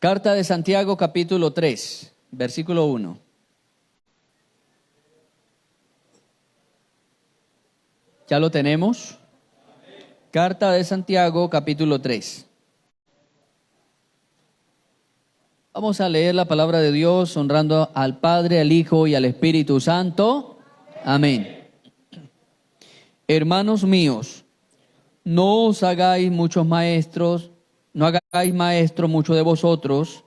Carta de Santiago, capítulo 3, versículo 1. ¿Ya lo tenemos? Carta de Santiago, capítulo 3. Vamos a leer la palabra de Dios honrando al Padre, al Hijo y al Espíritu Santo. Amén. Hermanos míos, no os hagáis muchos maestros, no hagáis maestro mucho de vosotros,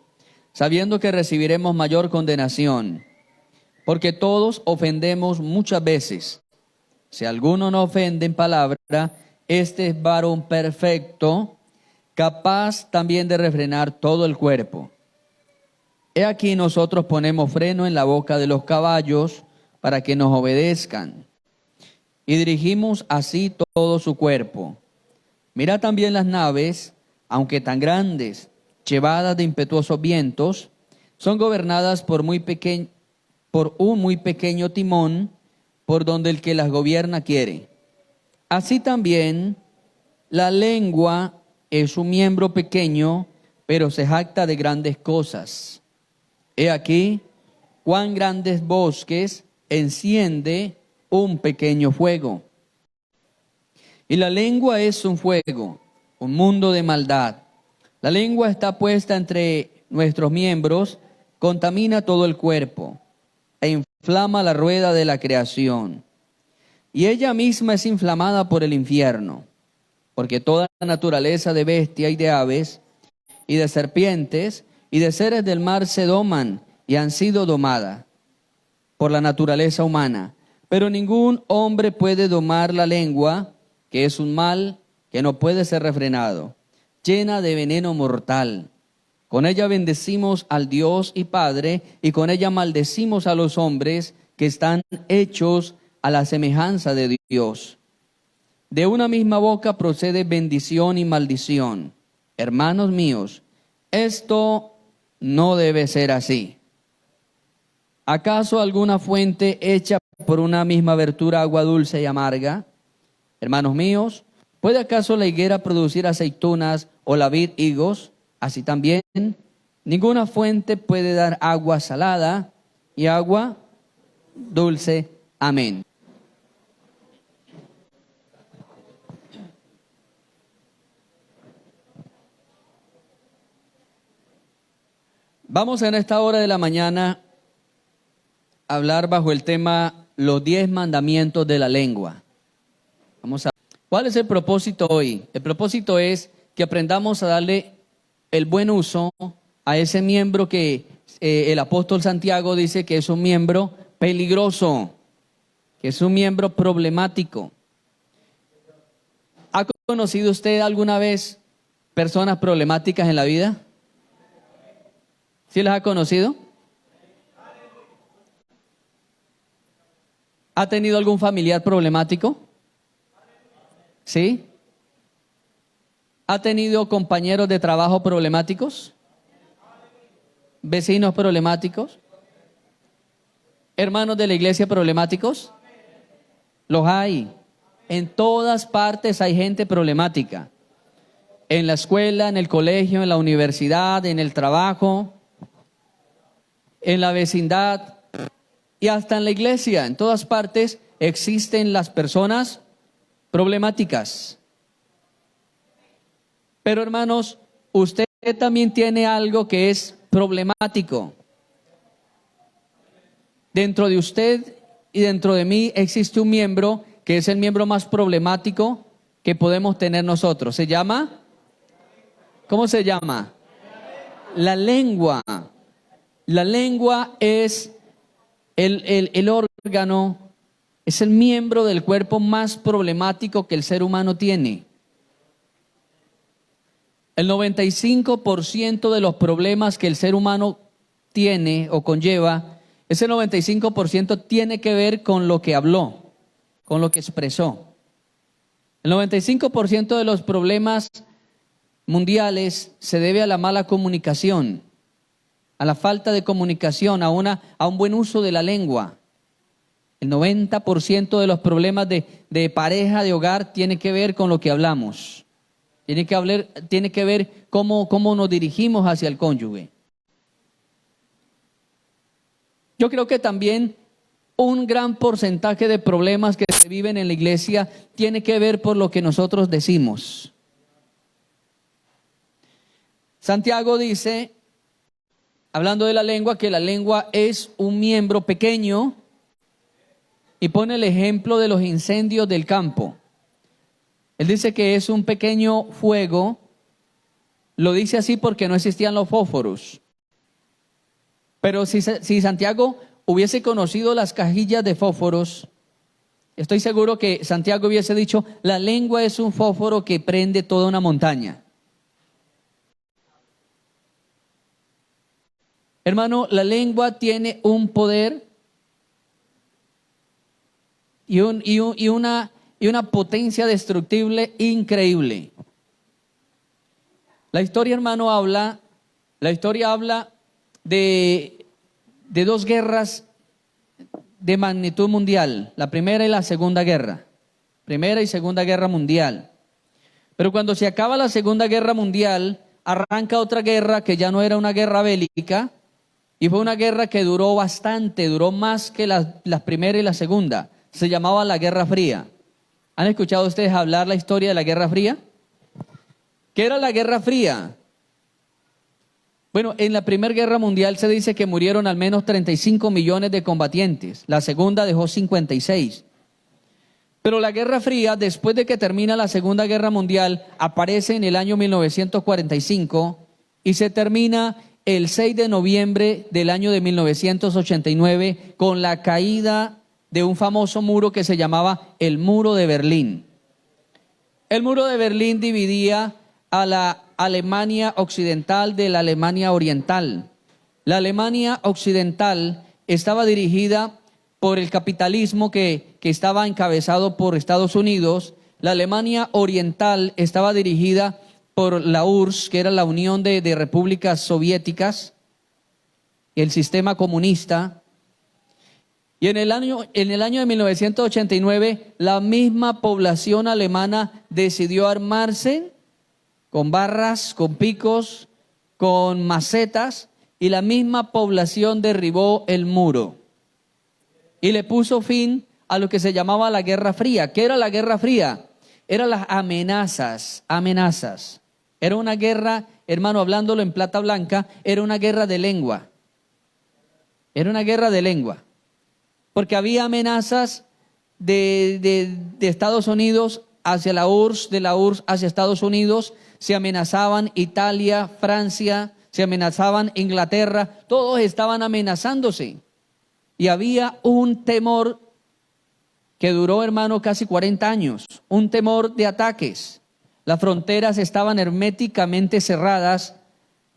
sabiendo que recibiremos mayor condenación, porque todos ofendemos muchas veces. Si alguno no ofende en palabra, este es varón perfecto, capaz también de refrenar todo el cuerpo. He aquí nosotros ponemos freno en la boca de los caballos para que nos obedezcan, y dirigimos así todo su cuerpo. Mira también las naves, aunque tan grandes, llevadas de impetuosos vientos, son gobernadas por un muy pequeño timón, por donde el que las gobierna quiere. Así también la lengua es un miembro pequeño, pero se jacta de grandes cosas. He aquí cuán grandes bosques enciende un pequeño fuego. Y la lengua es un fuego, un mundo de maldad. La lengua está puesta entre nuestros miembros, contamina todo el cuerpo e inflama la rueda de la creación. Y ella misma es inflamada por el infierno, porque toda la naturaleza de bestia y de aves y de serpientes y de seres del mar se doman y han sido domadas por la naturaleza humana. Pero ningún hombre puede domar la lengua, que es un mal que no puede ser refrenado, llena de veneno mortal. Con ella bendecimos al Dios y Padre, y con ella maldecimos a los hombres que están hechos a la semejanza de Dios. De una misma boca procede bendición y maldición. Hermanos míos, esto no debe ser así. ¿Acaso alguna fuente hecha por una misma abertura agua dulce y amarga? Hermanos míos, ¿puede acaso la higuera producir aceitunas o la vid higos? Así también, ninguna fuente puede dar agua salada y agua dulce. Amén. Vamos en esta hora de la mañana a hablar bajo el tema los 10 mandamientos de la lengua. ¿Cuál es el propósito hoy? El propósito es que aprendamos a darle el buen uso a ese miembro que el apóstol Santiago dice que es un miembro peligroso, que es un miembro problemático. ¿Ha conocido usted alguna vez personas problemáticas en la vida? ¿Sí las ha conocido? ¿Ha tenido algún familiar problemático? ¿Sí? ¿Ha tenido compañeros de trabajo problemáticos? ¿Vecinos problemáticos? ¿Hermanos de la iglesia problemáticos? Los hay. En todas partes hay gente problemática. En la escuela, en el colegio, en la universidad, en el trabajo, en la vecindad y hasta en la iglesia. En todas partes existen las personas problemáticas. Pero hermanos, usted también tiene algo que es problemático. Dentro de usted y dentro de mí existe un miembro que es el miembro más problemático que podemos tener nosotros. ¿Se llama? ¿Cómo se llama? La lengua. La lengua es el órgano, es el miembro del cuerpo más problemático que el ser humano tiene. El 95% de los problemas que el ser humano tiene o conlleva, ese 95% tiene que ver con lo que habló, con lo que expresó. El 95% de los problemas mundiales se debe a la mala comunicación, a la falta de comunicación, a un buen uso de la lengua. El 90% de los problemas de pareja, de hogar, tiene que ver con lo que hablamos. Tiene que ver cómo nos dirigimos hacia el cónyuge. Yo creo que también un gran porcentaje de problemas que se viven en la iglesia tiene que ver por lo que nosotros decimos. Santiago dice, hablando de la lengua, que la lengua es un miembro pequeño y pone el ejemplo de los incendios del campo. Él dice que es un pequeño fuego, lo dice así porque no existían los fósforos. Pero si Santiago hubiese conocido las cajillas de fósforos, estoy seguro que Santiago hubiese dicho, la lengua es un fósforo que prende toda una montaña. Hermano, la lengua tiene un poder y una potencia destructible increíble. La historia, hermano, habla de dos guerras de magnitud mundial, la Primera y la Segunda Guerra, Primera y Segunda Guerra Mundial. Pero cuando se acaba la Segunda Guerra Mundial, arranca otra guerra que ya no era una guerra bélica, y fue una guerra que duró bastante, duró más que la Primera y la Segunda. Se llamaba la Guerra Fría. ¿Han escuchado ustedes hablar la historia de la Guerra Fría? ¿Qué era la Guerra Fría? Bueno, en la Primera Guerra Mundial se dice que murieron al menos 35 millones de combatientes. La Segunda dejó 56. Pero la Guerra Fría, después de que termina la Segunda Guerra Mundial, aparece en el año 1945 y se termina el 6 de noviembre del año de 1989 con la caída de un famoso muro que se llamaba el Muro de Berlín. El Muro de Berlín dividía a la Alemania occidental de la Alemania oriental. La Alemania occidental estaba dirigida por el capitalismo que estaba encabezado por Estados Unidos. La Alemania oriental estaba dirigida por la URSS, que era la Unión de Repúblicas Soviéticas, el sistema comunista. Y en el año de 1989, la misma población alemana decidió armarse con barras, con picos, con macetas, y la misma población derribó el muro y le puso fin a lo que se llamaba la Guerra Fría. ¿Qué era la Guerra Fría? Eran las amenazas. Era una guerra, hermano, hablándolo en plata blanca, era una guerra de lengua. Era una guerra de lengua. Porque había amenazas de Estados Unidos hacia la URSS, de la URSS hacia Estados Unidos. Se amenazaban Italia, Francia, se amenazaban Inglaterra. Todos estaban amenazándose. Y había un temor que duró, hermano, casi 40 años. Un temor de ataques. Las fronteras estaban herméticamente cerradas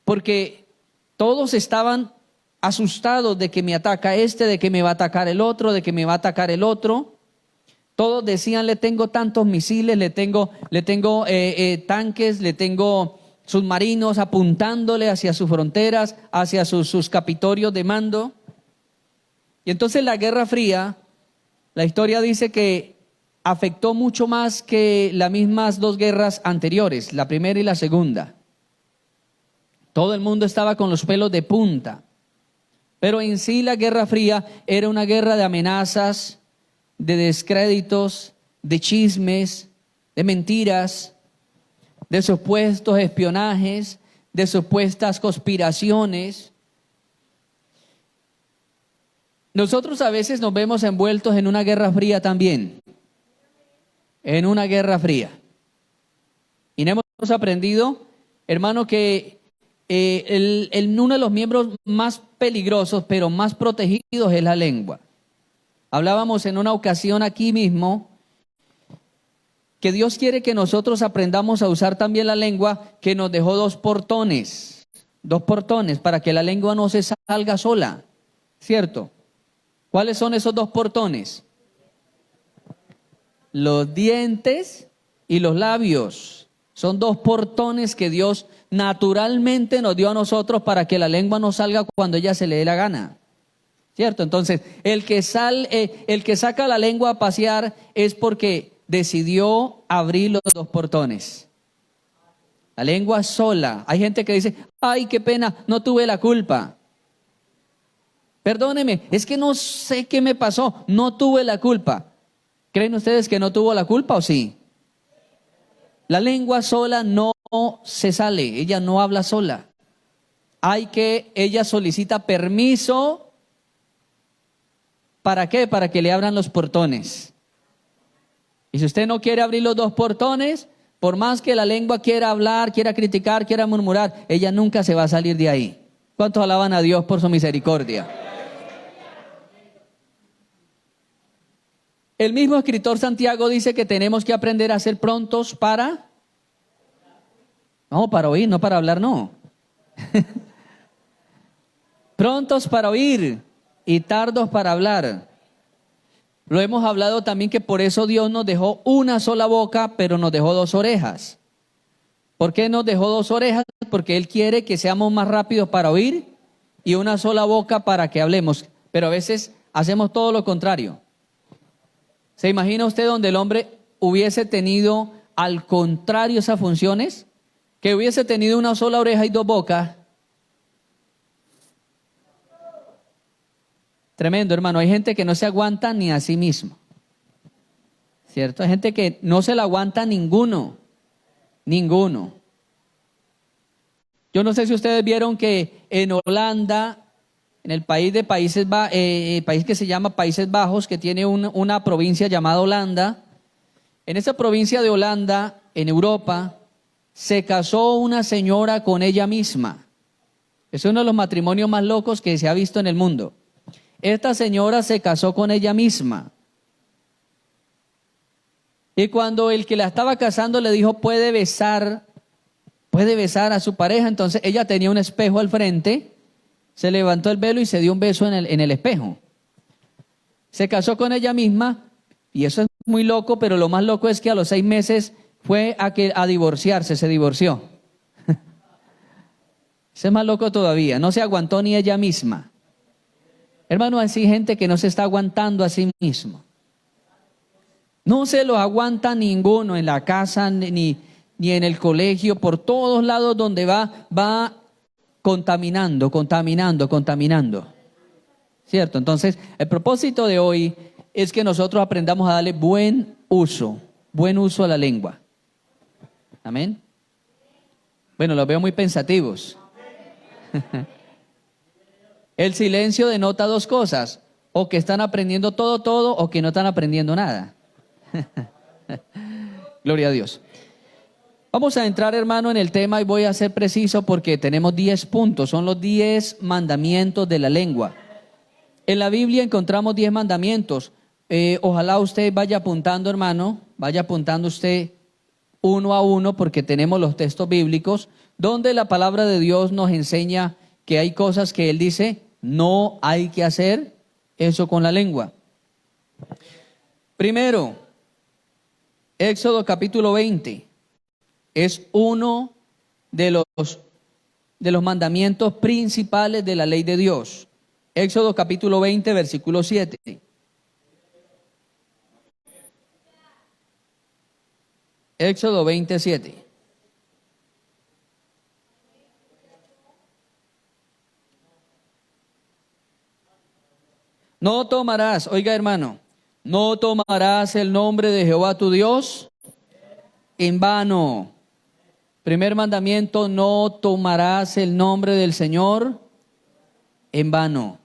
porque todos estaban asustados de que me ataca este, de que me va a atacar el otro, de que me va a atacar el otro. Todos decían, le tengo tantos misiles, le tengo tanques, le tengo submarinos apuntándole hacia sus fronteras, hacia sus capitolios de mando. Y entonces la Guerra Fría, la historia dice que afectó mucho más que las mismas dos guerras anteriores, la primera y la segunda. Todo el mundo estaba con los pelos de punta. Pero en sí la Guerra Fría era una guerra de amenazas, de descréditos, de chismes, de mentiras, de supuestos espionajes, de supuestas conspiraciones. Nosotros a veces nos vemos envueltos en una Guerra Fría también. En una Guerra Fría. Y no hemos aprendido, hermano, que uno de los miembros más peligrosos, pero más protegidos, es la lengua. Hablábamos en una ocasión aquí mismo que Dios quiere que nosotros aprendamos a usar también la lengua, que nos dejó dos portones para que la lengua no se salga sola, ¿cierto? ¿Cuáles son esos dos portones? Los dientes y los labios. Son dos portones que Dios naturalmente nos dio a nosotros para que la lengua no salga cuando ella se le dé la gana. ¿Cierto? Entonces, el que saca la lengua a pasear es porque decidió abrir los dos portones. La lengua sola. Hay gente que dice, ay, qué pena, no tuve la culpa. Perdóneme, es que no sé qué me pasó, no tuve la culpa. ¿Creen ustedes que no tuvo la culpa o sí? La lengua sola no se sale, ella no habla sola. Ella solicita permiso. ¿Para qué? Para que le abran los portones. Y si usted no quiere abrir los dos portones, por más que la lengua quiera hablar, quiera criticar, quiera murmurar, ella nunca se va a salir de ahí. ¿Cuántos alaban a Dios por su misericordia? El mismo escritor Santiago dice que tenemos que aprender a ser prontos para... No, para oír, no para hablar, no. Prontos para oír y tardos para hablar. Lo hemos hablado también que por eso Dios nos dejó una sola boca, pero nos dejó dos orejas. ¿Por qué nos dejó dos orejas? Porque Él quiere que seamos más rápidos para oír y una sola boca para que hablemos. Pero a veces hacemos todo lo contrario. ¿Se imagina usted donde el hombre hubiese tenido al contrario esas funciones? Que hubiese tenido una sola oreja y dos bocas. Tremendo, hermano. Hay gente que no se aguanta ni a sí mismo. ¿Cierto? Hay gente que no se la aguanta ninguno. Ninguno. Yo no sé si ustedes vieron que en Holanda, en el país que se llama Países Bajos, que tiene una provincia llamada Holanda, en esa provincia de Holanda, en Europa, se casó una señora con ella misma. Es uno de los matrimonios más locos que se ha visto en el mundo. Esta señora se casó con ella misma. Y cuando el que la estaba casando le dijo, puede besar a su pareja, entonces ella tenía un espejo al frente, se levantó el velo y se dio un beso en el espejo. Se casó con ella misma, y eso es muy loco, pero lo más loco es que a los 6 meses fue a divorciarse, se divorció. Eso es más loco todavía, no se aguantó ni ella misma. Hermano, así gente que no se está aguantando a sí mismo. No se lo aguanta ninguno en la casa ni en el colegio, por todos lados donde va contaminando. ¿Cierto? Entonces, el propósito de hoy es que nosotros aprendamos a darle buen uso a la lengua. Amén. Bueno, los veo muy pensativos. El silencio denota dos cosas, o que están aprendiendo todo, o que no están aprendiendo nada. Gloria a Dios. Vamos a entrar, hermano, en el tema y voy a ser preciso porque tenemos 10 puntos, son los 10 mandamientos de la lengua. En la Biblia encontramos 10 mandamientos. Ojalá usted vaya apuntando, hermano, vaya apuntando usted uno a uno porque tenemos los textos bíblicos donde la palabra de Dios nos enseña que hay cosas que Él dice, no hay que hacer eso con la lengua. Primero, Éxodo capítulo 20 es uno de los mandamientos principales de la ley de Dios. Éxodo capítulo 20, versículo 7. Éxodo 27. No tomarás, oiga hermano, no tomarás el nombre de Jehová tu Dios en vano. Primer mandamiento, no tomarás el nombre del Señor en vano.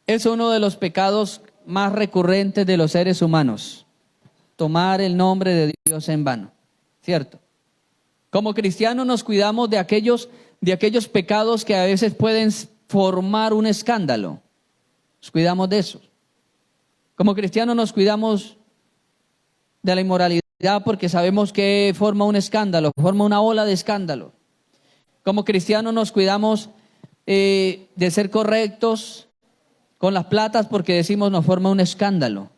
Es uno de los pecados más recurrentes de los seres humanos. Tomar el nombre de Dios en vano, ¿cierto? Como cristianos nos cuidamos de aquellos pecados que a veces pueden formar un escándalo. Nos cuidamos de eso. Como cristianos nos cuidamos de la inmoralidad porque sabemos que forma un escándalo, forma una ola de escándalo. Como cristianos nos cuidamos de ser correctos con las platas porque decimos nos forma un escándalo.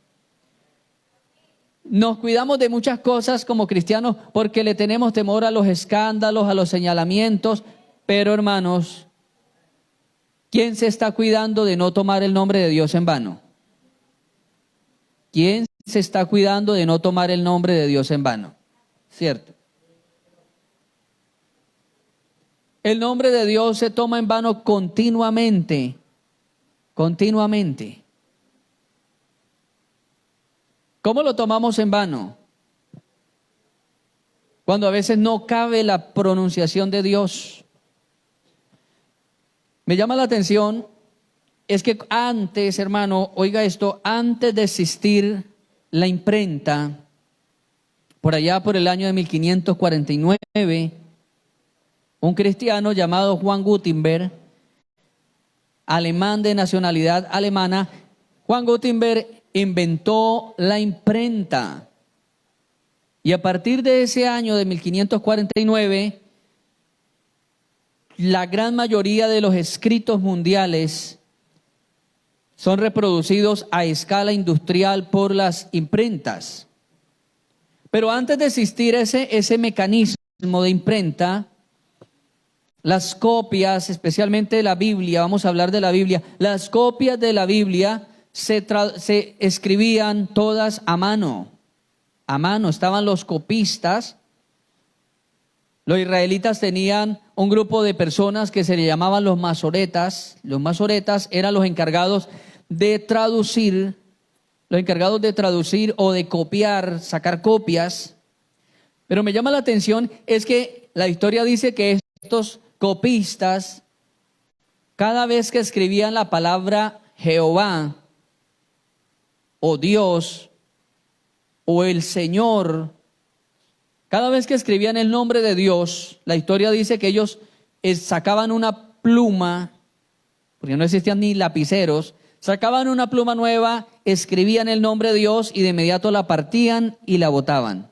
Nos cuidamos de muchas cosas como cristianos porque le tenemos temor a los escándalos, a los señalamientos, pero hermanos, ¿quién se está cuidando de no tomar el nombre de Dios en vano? ¿Quién se está cuidando de no tomar el nombre de Dios en vano? ¿cierto? El nombre de Dios se toma en vano continuamente, continuamente. ¿Cómo lo tomamos en vano? Cuando a veces no cabe la pronunciación de Dios. Me llama la atención, es que antes, hermano, oiga esto, antes de existir la imprenta, por allá por el año de 1549, un cristiano llamado Juan Gutenberg, alemán de nacionalidad alemana, Juan Gutenberg inventó la imprenta. Y a partir de ese año de 1549, la gran mayoría de los escritos mundiales son reproducidos a escala industrial por las imprentas. Pero antes de existir ese mecanismo de imprenta, las copias, especialmente de la Biblia, vamos a hablar de la Biblia, las copias de la Biblia se escribían todas a mano, estaban los copistas. Los israelitas tenían un grupo de personas que se le llamaban los masoretas. Los masoretas eran los encargados de traducir o de copiar, sacar copias. Pero me llama la atención es que la historia dice que estos copistas, cada vez que escribían la palabra Jehová o Dios o el Señor, cada vez que escribían el nombre de Dios, la historia dice que ellos sacaban una pluma, porque no existían ni lapiceros, sacaban una pluma nueva, escribían el nombre de Dios y de inmediato la partían y la botaban.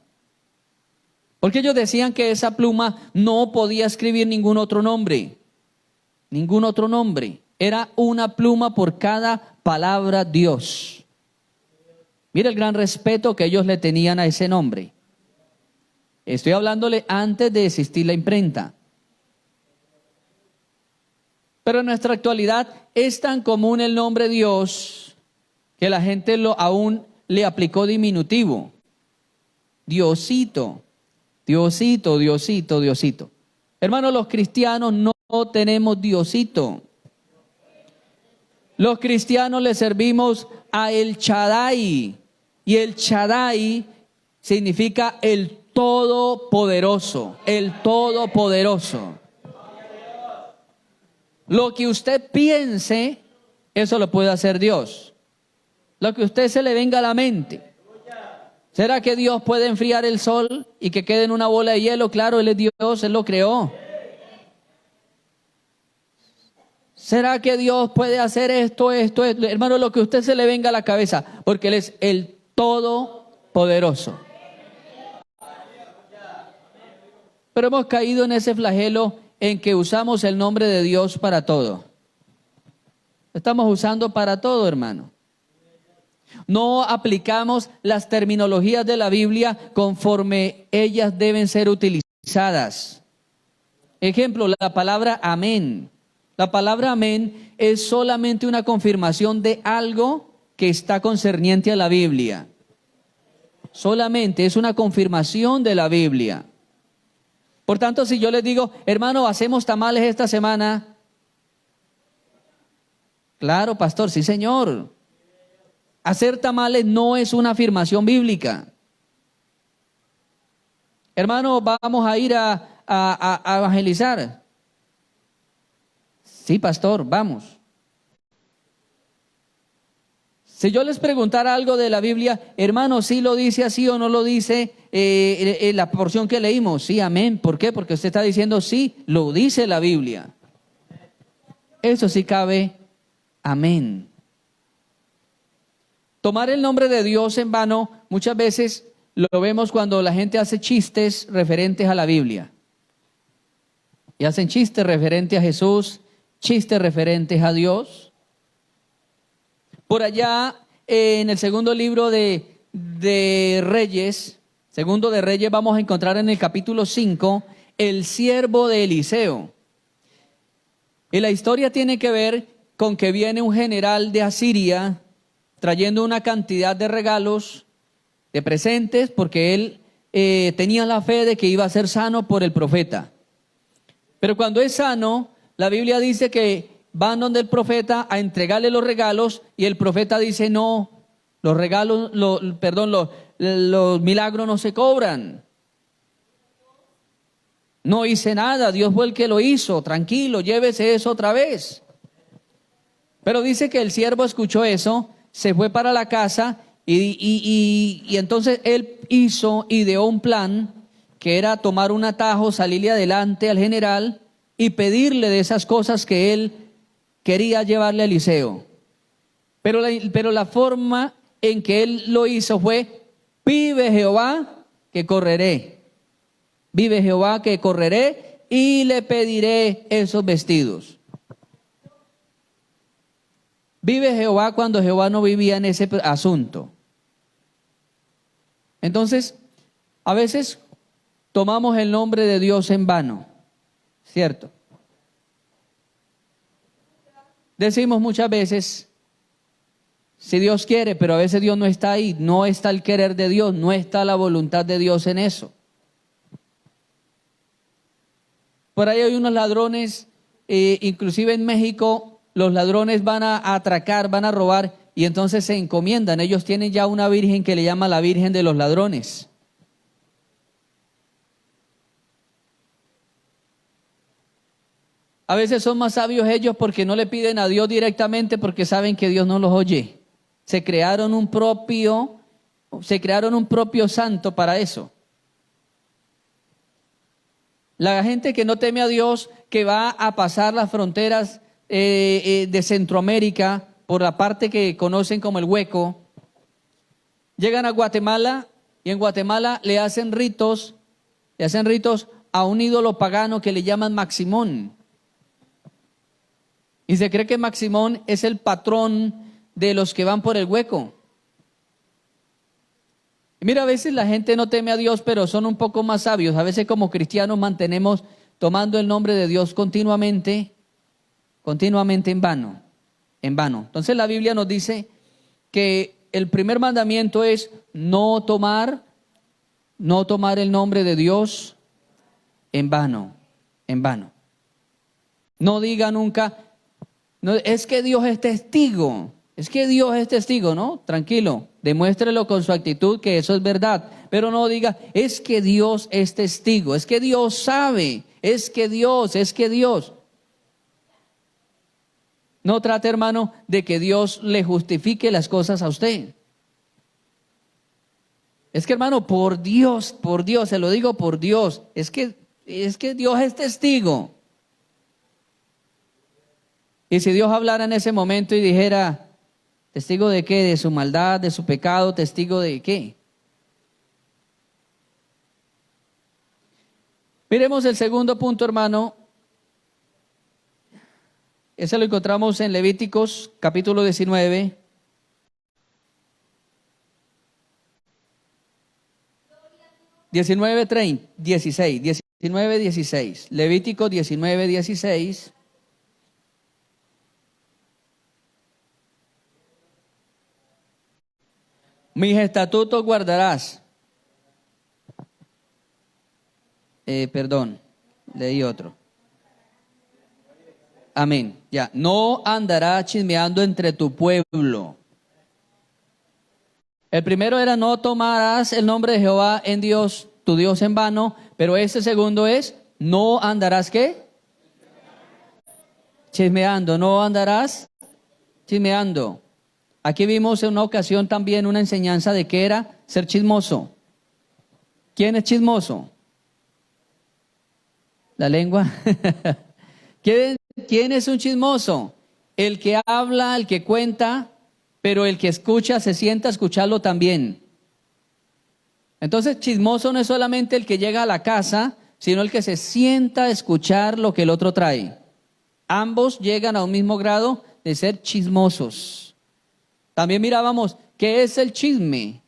Porque ellos decían que esa pluma no podía escribir ningún otro nombre. Ningún otro nombre. Era una pluma por cada palabra Dios. Mira el gran respeto que ellos le tenían a ese nombre. Estoy hablándole antes de existir la imprenta. Pero en nuestra actualidad es tan común el nombre Dios que la gente aún le aplicó diminutivo. Diosito, Diosito, Diosito, Diosito. Hermanos, los cristianos no tenemos Diosito. Los cristianos le servimos a El Shaddai. Y El Shaddai significa el Todopoderoso, el Todopoderoso. Lo que usted piense, eso lo puede hacer Dios. Lo que a usted se le venga a la mente. ¿Será que Dios puede enfriar el sol y que quede en una bola de hielo? Claro, Él es Dios, Él lo creó. ¿Será que Dios puede hacer esto? Hermano, lo que a usted se le venga a la cabeza, porque Él es el Todopoderoso. Pero hemos caído en ese flagelo en que usamos el nombre de Dios para todo. Lo estamos usando para todo, hermano. No aplicamos las terminologías de la Biblia conforme ellas deben ser utilizadas. Ejemplo, la palabra amén. La palabra amén es solamente una confirmación de algo que está concerniente a la Biblia. Solamente es una confirmación de la Biblia. Por tanto, si yo les digo, hermano, hacemos tamales esta semana. Claro, pastor, sí, señor. Hacer tamales no es una afirmación bíblica. Hermano, vamos a ir a evangelizar. Sí, pastor, vamos. Si yo les preguntara algo de la Biblia, hermano, ¿sí lo dice así o no lo dice la porción que leímos? Sí, amén. ¿Por qué? Porque usted está diciendo sí, lo dice la Biblia. Eso sí cabe, amén. Tomar el nombre de Dios en vano, muchas veces lo vemos cuando la gente hace chistes referentes a la Biblia. Y hacen chistes referentes a Jesús, chistes referentes a Dios. Por allá en el segundo libro de Reyes, vamos a encontrar en el capítulo 5, el siervo de Eliseo. Y la historia tiene que ver con que viene un general de Asiria trayendo una cantidad de regalos, de presentes, porque él tenía la fe de que iba a ser sano por el profeta. Pero cuando es sano, la Biblia dice que van donde el profeta a entregarle los regalos y el profeta dice, no, los regalos, los milagros no se cobran. No hice nada, Dios fue el que lo hizo, tranquilo, llévese eso otra vez. Pero dice que el siervo escuchó eso, se fue para la casa y entonces él hizo, ideó un plan que era tomar un atajo, salirle adelante al general y pedirle de esas cosas que él quería llevarle a Eliseo. Pero la forma en que él lo hizo fue, vive Jehová que correré. Vive Jehová que correré y le pediré esos vestidos. Vive Jehová cuando Jehová no vivía en ese asunto. Entonces, a veces tomamos el nombre de Dios en vano, ¿cierto? Decimos muchas veces, si Dios quiere, pero a veces Dios no está ahí, no está el querer de Dios, no está la voluntad de Dios en eso. Por ahí hay unos ladrones, inclusive en México, los ladrones van a atracar, van a robar y entonces se encomiendan. Ellos tienen ya una virgen que le llama la Virgen de los Ladrones. A veces son más sabios ellos porque no le piden a Dios directamente porque saben que Dios no los oye. Se crearon un propio santo para eso. La gente que no teme a Dios, que va a pasar las fronteras de Centroamérica por la parte que conocen como el Hueco, llegan a Guatemala y en Guatemala le hacen ritos a un ídolo pagano que le llaman Maximón. Y se cree que Maximón es el patrón de los que van por el Hueco. Y mira, a veces la gente no teme a Dios, pero son un poco más sabios. A veces como cristianos mantenemos tomando el nombre de Dios continuamente en vano. Entonces la Biblia nos dice que el primer mandamiento es no tomar el nombre de Dios en vano. No diga nunca, no, es que Dios es testigo. Es que Dios es testigo, ¿no? Tranquilo, demuéstrelo con su actitud que eso es verdad. Pero no diga, es que Dios es testigo, es que Dios sabe, es que Dios. No trate, hermano, de que Dios le justifique las cosas a usted. Es que, hermano, por Dios, se lo digo por Dios, es que Dios es testigo. Y si Dios hablara en ese momento y dijera, ¿testigo de qué? ¿De su maldad, de su pecado? ¿Testigo de qué? Miremos el segundo punto, hermano. Ese lo encontramos en Levíticos, capítulo 19. Levítico 19:16. Mis estatutos guardarás. Leí otro. Amén. Ya. No andarás chismeando entre tu pueblo. El primero era no tomarás el nombre de Jehová en Dios, tu Dios en vano. Pero este segundo es no andarás ¿qué? Chismeando. No andarás chismeando. Aquí vimos en una ocasión también una enseñanza de qué era ser chismoso. ¿Quién es chismoso? La lengua. ¿Quién es un chismoso? El que habla, el que cuenta, pero el que escucha se sienta a escucharlo también. Entonces, chismoso no es solamente el que llega a la casa, sino el que se sienta a escuchar lo que el otro trae. Ambos llegan a un mismo grado de ser chismosos. También mirábamos, ¿qué es el chisme?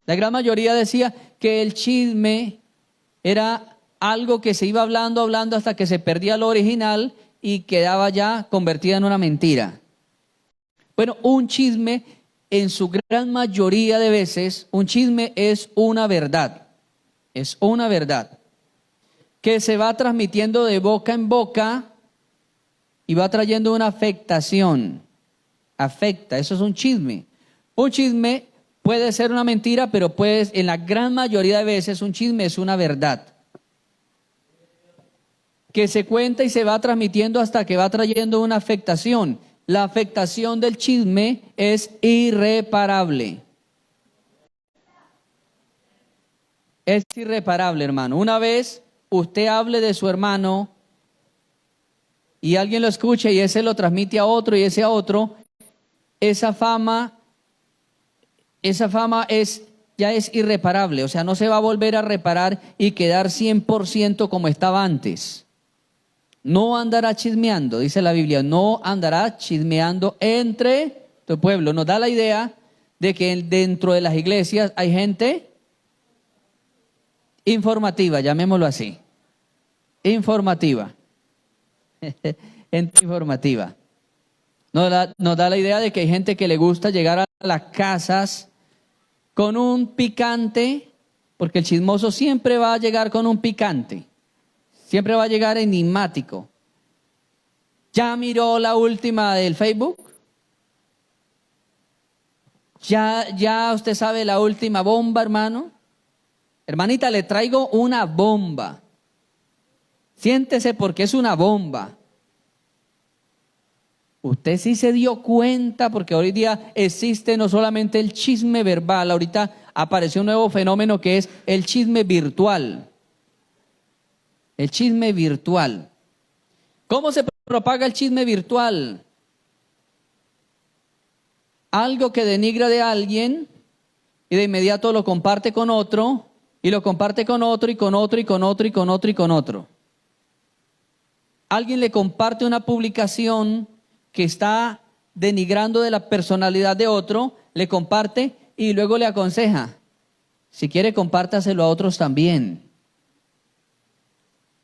La gran mayoría decía que el chisme era algo que se iba hablando hasta que se perdía lo original y quedaba ya convertida en una mentira. Bueno, un chisme en su gran mayoría de veces, un chisme es una verdad. Es una verdad que se va transmitiendo de boca en boca y va trayendo una afectación. Afecta, eso es un chisme. Un chisme puede ser una mentira, pero en la gran mayoría de veces un chisme es una verdad que se cuenta y se va transmitiendo hasta que va trayendo una afectación. La afectación del chisme es irreparable. Es irreparable, hermano. Una vez usted hable de su hermano y alguien lo escucha y ese lo transmite a otro y ese a otro, esa fama ya es irreparable. O sea, no se va a volver a reparar y quedar 100% como estaba antes. No andará chismeando, dice la Biblia, no andará chismeando entre tu pueblo. Nos da la idea de que dentro de las iglesias hay gente informativa, llamémoslo así. Informativa. Gente informativa. Nos da la idea de que hay gente que le gusta llegar a las casas con un picante, porque el chismoso siempre va a llegar con un picante. Siempre va a llegar enigmático. ¿Ya miró la última del Facebook? ¿Ya usted sabe la última bomba, hermano? Hermanita, le traigo una bomba. Siéntese porque es una bomba. Usted sí se dio cuenta, porque hoy día existe no solamente el chisme verbal, ahorita apareció un nuevo fenómeno que es el chisme virtual. El chisme virtual. ¿Cómo se propaga el chisme virtual? Algo que denigra de alguien y de inmediato lo comparte con otro y lo comparte con otro y con otro y con otro y con otro y con otro. Alguien le comparte una publicación que está denigrando de la personalidad de otro, le comparte y luego le aconseja, si quiere compártaselo a otros también.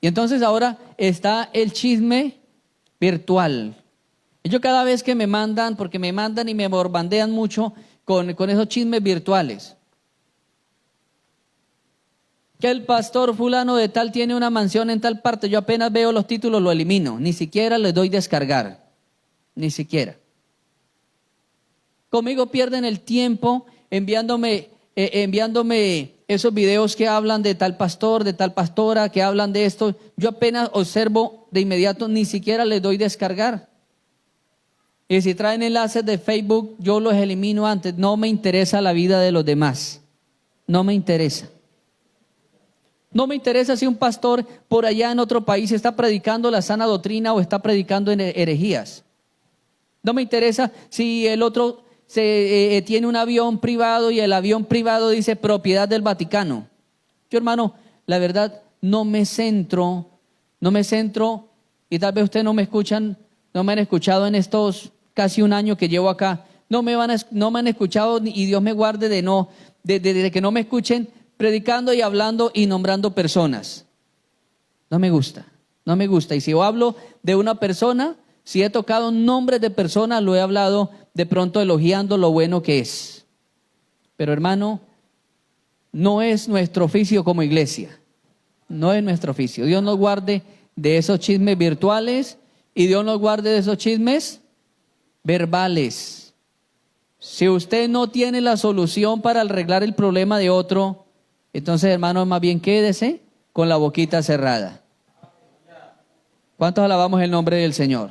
Y entonces ahora está el chisme virtual. Y yo cada vez que me mandan, porque me mandan y me bombardean mucho con esos chismes virtuales. Que el pastor fulano de tal tiene una mansión en tal parte, yo apenas veo los títulos lo elimino, ni siquiera les doy descargar, ni siquiera. Conmigo pierden el tiempo enviándome esos videos que hablan de tal pastor, de tal pastora, que hablan de esto. Yo apenas observo de inmediato, ni siquiera les doy descargar. Y si traen enlaces de Facebook, yo los elimino antes. No me interesa la vida de los demás. No me interesa. No me interesa si un pastor por allá en otro país está predicando la sana doctrina o está predicando en herejías. No me interesa si el otro tiene un avión privado y el avión privado dice propiedad del Vaticano. Yo, hermano, la verdad no me centro y tal vez ustedes no me han escuchado en estos casi un año que llevo acá. No me han escuchado y Dios me guarde de que no me escuchen predicando y hablando y nombrando personas. No me gusta. Y si yo hablo de una persona, si he tocado nombres de personas, lo he hablado de pronto elogiando lo bueno que es. Pero hermano, no es nuestro oficio como iglesia. No es nuestro oficio. Dios nos guarde de esos chismes virtuales y Dios nos guarde de esos chismes verbales. Si usted no tiene la solución para arreglar el problema de otro, entonces, hermano, más bien quédese con la boquita cerrada. ¿Cuántos alabamos el nombre del Señor?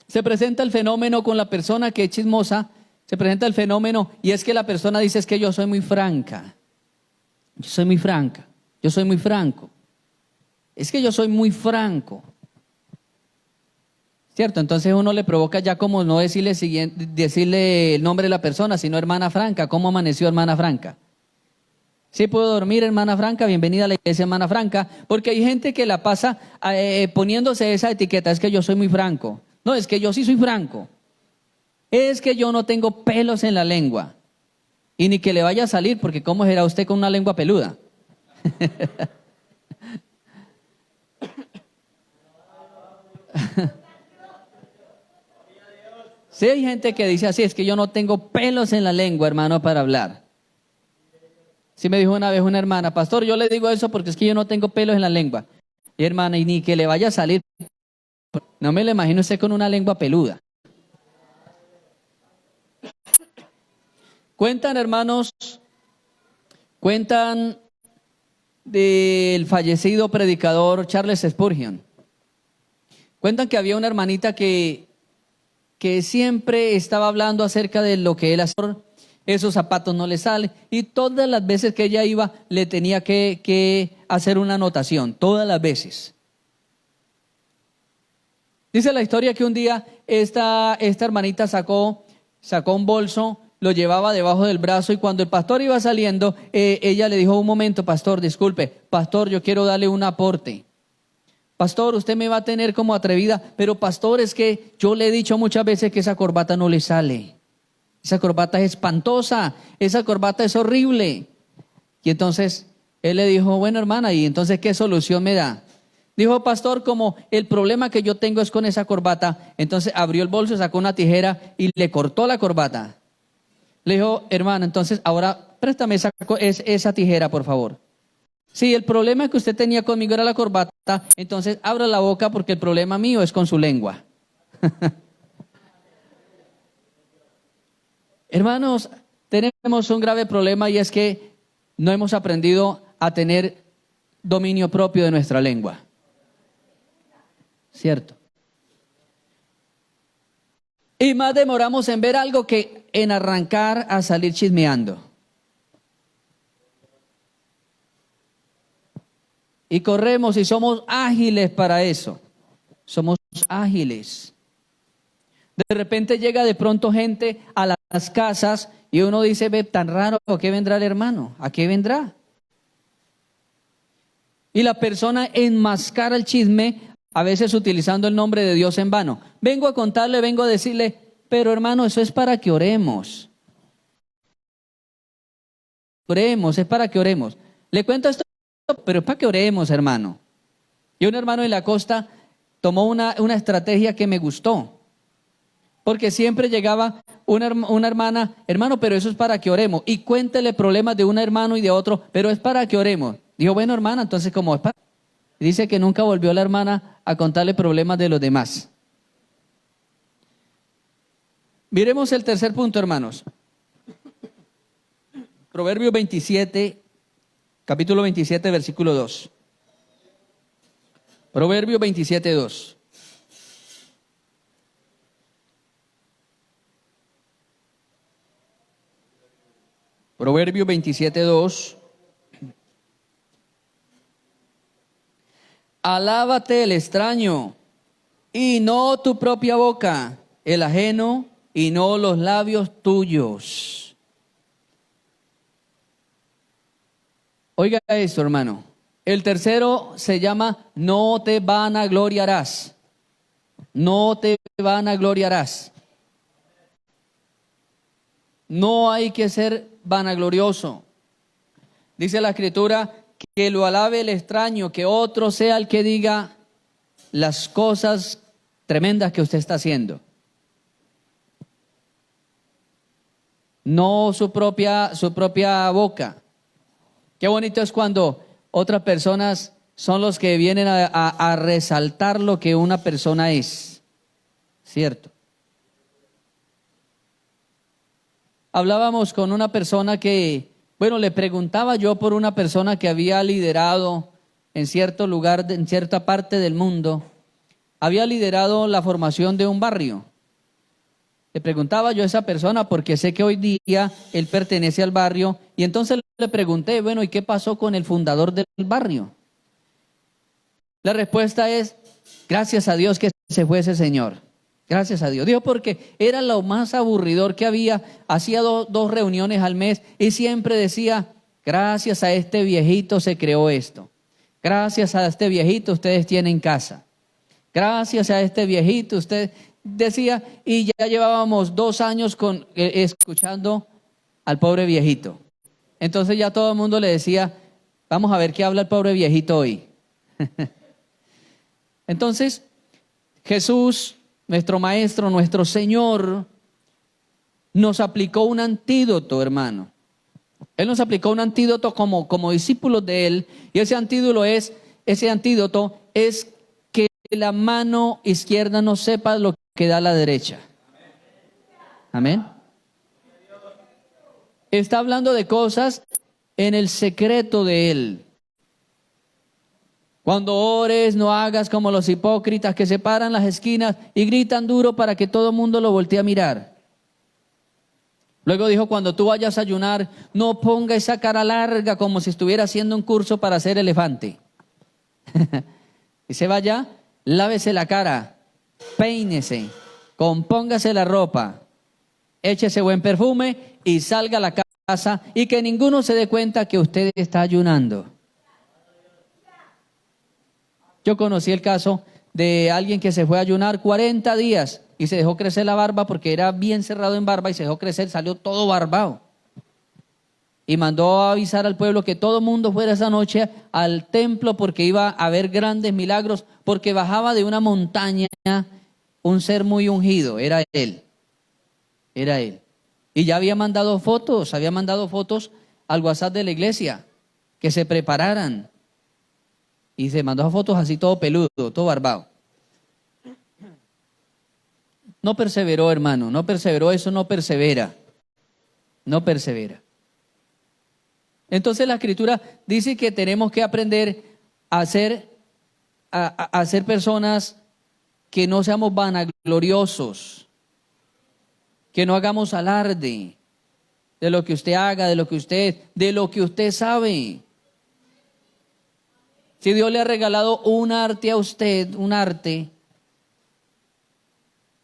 Se presenta el fenómeno con la persona que es chismosa, se presenta el fenómeno y es que la persona dice es que yo soy muy franca. Yo soy muy franca, yo soy muy franco. Es que yo soy muy franco. ¿Cierto? Entonces uno le provoca ya como no decirle el nombre de la persona, sino hermana Franca. ¿Cómo amaneció hermana Franca? ¿Sí puedo dormir, hermana Franca? Bienvenida a la iglesia, hermana Franca. Porque hay gente que la pasa poniéndose esa etiqueta, es que yo soy muy franco. No, es que yo sí soy franco. Es que yo no tengo pelos en la lengua. Y ni que le vaya a salir, porque ¿cómo será usted con una lengua peluda? Si hay gente que dice así, es que yo no tengo pelos en la lengua, hermano, para hablar. Sí me dijo una vez una hermana, pastor, yo le digo eso porque es que yo no tengo pelos en la lengua. Y hermana, y ni que le vaya a salir, no me lo imagino usted con una lengua peluda. Cuentan, hermanos, cuentan del fallecido predicador Charles Spurgeon. Cuentan que había una hermanita que siempre estaba hablando acerca de lo que él hacía. Esos zapatos no le salen. Y todas las veces que ella iba, le tenía que hacer una anotación. Todas las veces. Dice la historia que un día esta hermanita sacó un bolso, lo llevaba debajo del brazo y cuando el pastor iba saliendo, ella le dijo, un momento, pastor, disculpe, pastor, yo quiero darle un aporte. Pastor, usted me va a tener como atrevida, pero pastor, es que yo le he dicho muchas veces que esa corbata no le sale. Esa corbata es espantosa, esa corbata es horrible. Y entonces él le dijo, bueno hermana, ¿y entonces qué solución me da? Dijo, pastor, como el problema que yo tengo es con esa corbata, entonces abrió el bolso, sacó una tijera y le cortó la corbata. Le dijo, hermano, entonces ahora préstame esa tijera, por favor. Sí, el problema que usted tenía conmigo era la corbata, entonces abra la boca porque el problema mío es con su lengua. Hermanos, tenemos un grave problema y es que no hemos aprendido a tener dominio propio de nuestra lengua. ¿Cierto? Y más demoramos en ver algo que en arrancar a salir chismeando. Y corremos y somos ágiles para eso. Somos ágiles. De repente llega de pronto gente a las casas y uno dice, ve, tan raro, ¿a qué vendrá el hermano? ¿A qué vendrá? Y la persona enmascara el chisme, a veces utilizando el nombre de Dios en vano. Vengo a contarle, vengo a decirle, pero hermano, eso es para que oremos. Oremos, es para que oremos. Le cuento esto, pero es para que oremos, hermano. Y un hermano en la costa tomó una estrategia que me gustó. Porque siempre llegaba una hermana, hermano, pero eso es para que oremos. Y cuéntele problemas de un hermano y de otro, pero es para que oremos. Dijo, bueno, hermana, entonces ¿cómo es para? Dice que nunca volvió la hermana a contarle problemas de los demás. Miremos el tercer punto, hermanos. Proverbios 27, capítulo 27, versículo 2. Proverbios 27, 2. Proverbios 27, 2. Alábate el extraño y no tu propia boca, el ajeno y no los labios tuyos. Oiga esto, hermano. El tercero se llama no te vanagloriarás. No te vanagloriarás. No hay que ser vanaglorioso. Dice la Escritura que lo alabe el extraño, que otro sea el que diga las cosas tremendas que usted está haciendo. No su propia boca. Qué bonito es cuando otras personas son los que vienen a resaltar lo que una persona es. ¿Cierto? Hablábamos con una persona que, bueno, le preguntaba yo por una persona que había liderado en cierto lugar, en cierta parte del mundo, había liderado la formación de un barrio. Le preguntaba yo a esa persona porque sé que hoy día él pertenece al barrio y entonces le pregunté, bueno, ¿y qué pasó con el fundador del barrio? La respuesta es, gracias a Dios que se fue ese señor. Gracias a Dios. Dijo porque era lo más aburridor que había. Hacía dos reuniones al mes y siempre decía, gracias a este viejito se creó esto. Gracias a este viejito ustedes tienen casa. Gracias a este viejito usted decía, y ya llevábamos 2 años escuchando al pobre viejito. Entonces ya todo el mundo le decía, vamos a ver qué habla el pobre viejito hoy. Entonces Jesús, nuestro Maestro, nuestro Señor, nos aplicó un antídoto, hermano. Él nos aplicó un antídoto como discípulos de Él, y ese antídoto es que la mano izquierda no sepa lo que da la derecha. Amén. Está hablando de cosas en el secreto de Él. Cuando ores, no hagas como los hipócritas que se paran las esquinas y gritan duro para que todo el mundo lo voltee a mirar. Luego dijo, cuando tú vayas a ayunar, no ponga esa cara larga como si estuviera haciendo un curso para ser elefante. Y se vaya, lávese la cara, peínese, compóngase la ropa, échese buen perfume y salga a la casa y que ninguno se dé cuenta que usted está ayunando. Yo conocí el caso de alguien que se fue a ayunar 40 días y se dejó crecer la barba porque era bien cerrado en barba y se dejó crecer, salió todo barbado. Y mandó a avisar al pueblo que todo el mundo fuera esa noche al templo porque iba a haber grandes milagros, porque bajaba de una montaña un ser muy ungido, era él. Era él. Y ya había mandado fotos al WhatsApp de la iglesia, que se prepararan. Y se mandó fotos así todo peludo, todo barbado. No perseveró, hermano, no perseveró, eso no persevera. No persevera. Entonces la Escritura dice que tenemos que aprender a ser personas que no seamos vanagloriosos, que no hagamos alarde de lo que usted haga, de lo que usted sabe. Si Dios le ha regalado un arte a usted, un arte,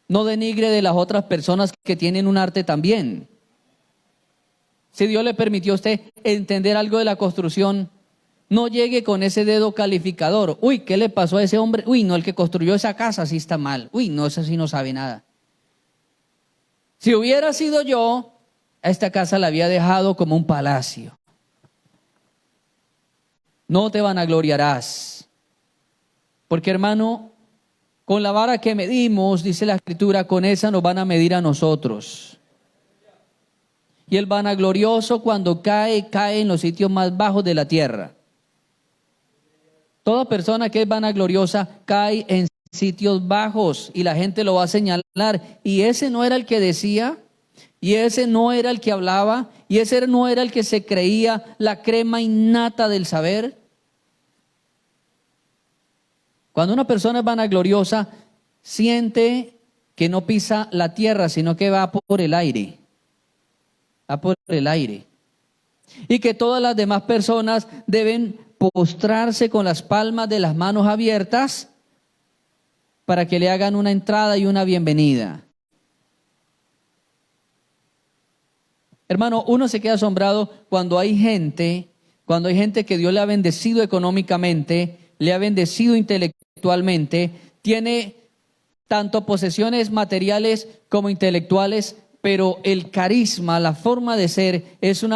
no denigre de las otras personas que tienen un arte también. Si Dios le permitió a usted entender algo de la construcción, no llegue con ese dedo calificador. Uy, ¿qué le pasó a ese hombre? Uy, no, el que construyó esa casa sí está mal. Uy, no, ese sí no sabe nada. Si hubiera sido yo, a esta casa la había dejado como un palacio. No te vanagloriarás. Porque, hermano, con la vara que medimos, dice la Escritura, con esa nos van a medir a nosotros. Y el vanaglorioso cuando cae en los sitios más bajos de la tierra. Toda persona que es vanagloriosa cae en sitios bajos y la gente lo va a señalar. Y ese no era el que decía, y ese no era el que hablaba, y ese no era el que se creía la crema innata del saber. Cuando una persona es vanagloriosa, siente que no pisa la tierra, sino que va por el aire. Va por el aire. Y que todas las demás personas deben postrarse con las palmas de las manos abiertas para que le hagan una entrada y una bienvenida. Hermano, uno se queda asombrado cuando hay gente que Dios le ha bendecido económicamente, le ha bendecido intelectualmente, tiene tanto posesiones materiales como intelectuales, pero el carisma, la forma de ser es un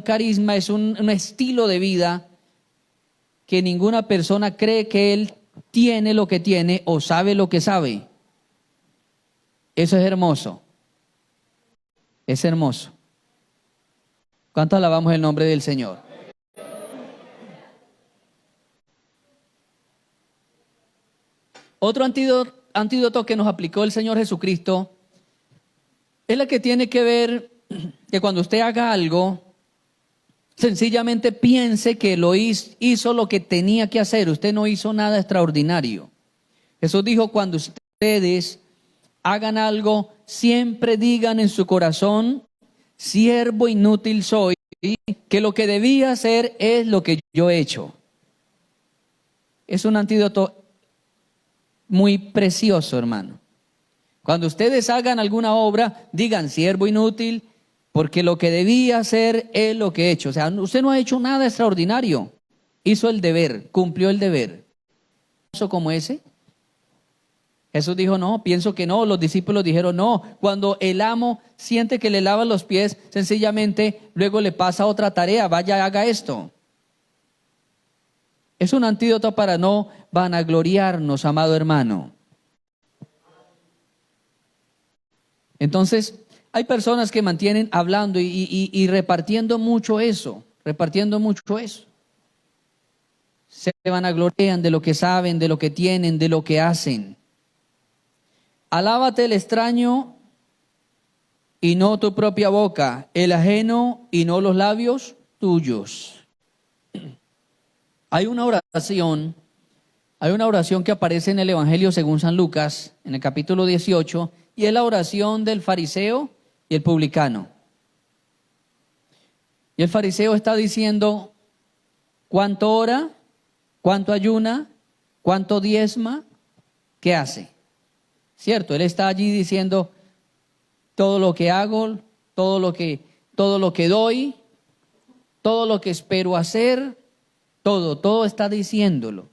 carisma, es un estilo de vida que ninguna persona cree que él tiene lo que tiene o sabe lo que sabe. Eso es hermoso. Es hermoso. ¿Cuánto alabamos el nombre del Señor? Otro antídoto que nos aplicó el Señor Jesucristo es la que tiene que ver que cuando usted haga algo, sencillamente piense que hizo lo que tenía que hacer. Usted no hizo nada extraordinario. Jesús dijo, cuando ustedes hagan algo, siempre digan en su corazón, siervo inútil soy, que lo que debía hacer es lo que yo he hecho. Es un antídoto muy precioso, hermano. Cuando ustedes hagan alguna obra, digan siervo inútil, porque lo que debía hacer es lo que he hecho. O sea, usted no ha hecho nada extraordinario. Hizo el deber, cumplió el deber. ¿Como ese? Jesús dijo, no, pienso que no. Los discípulos dijeron, no. Cuando el amo siente que le lava los pies, sencillamente luego le pasa otra tarea. Vaya, haga esto. Es un antídoto para no vanagloriarnos, amado hermano. Entonces, hay personas que mantienen hablando y repartiendo mucho eso, repartiendo mucho eso. Se vanaglorian de lo que saben, de lo que tienen, de lo que hacen. Alábate el extraño y no tu propia boca, el ajeno y no los labios tuyos. Hay una oración que aparece en el Evangelio según San Lucas, en el capítulo 18, y es la oración del fariseo y el publicano. Y el fariseo está diciendo cuánto ora, cuánto ayuna, cuánto diezma, ¿qué hace? ¿Cierto? Él está allí diciendo todo lo que hago, todo lo que doy, todo lo que espero hacer, todo está diciéndolo.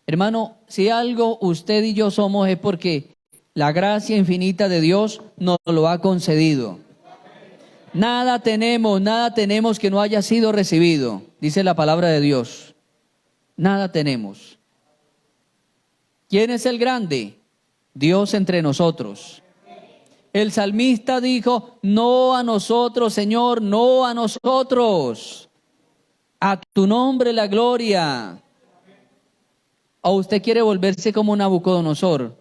Hermano, si algo usted y yo somos es porque la gracia infinita de Dios nos lo ha concedido. Nada tenemos que no haya sido recibido, dice la palabra de Dios. Nada tenemos. ¿Quién es el grande? Dios entre nosotros. El salmista dijo, no a nosotros, Señor, no a nosotros. A tu nombre la gloria. ¿O usted quiere volverse como Nabucodonosor?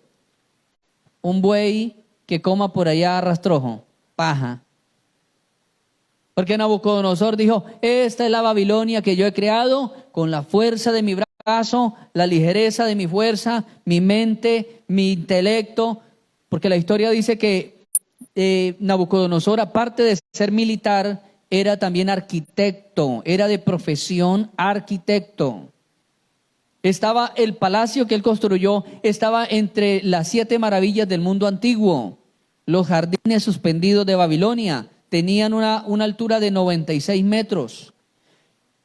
Un buey que coma por allá a rastrojo, paja. Porque Nabucodonosor dijo, esta es la Babilonia que yo he creado con la fuerza de mi brazo, la ligereza de mi fuerza, mi mente, mi intelecto. Porque la historia dice que Nabucodonosor, aparte de ser militar, era también arquitecto, era de profesión arquitecto. Estaba el palacio que él construyó, estaba entre las 7 maravillas del mundo antiguo. Los jardines suspendidos de Babilonia tenían una altura de 96 metros.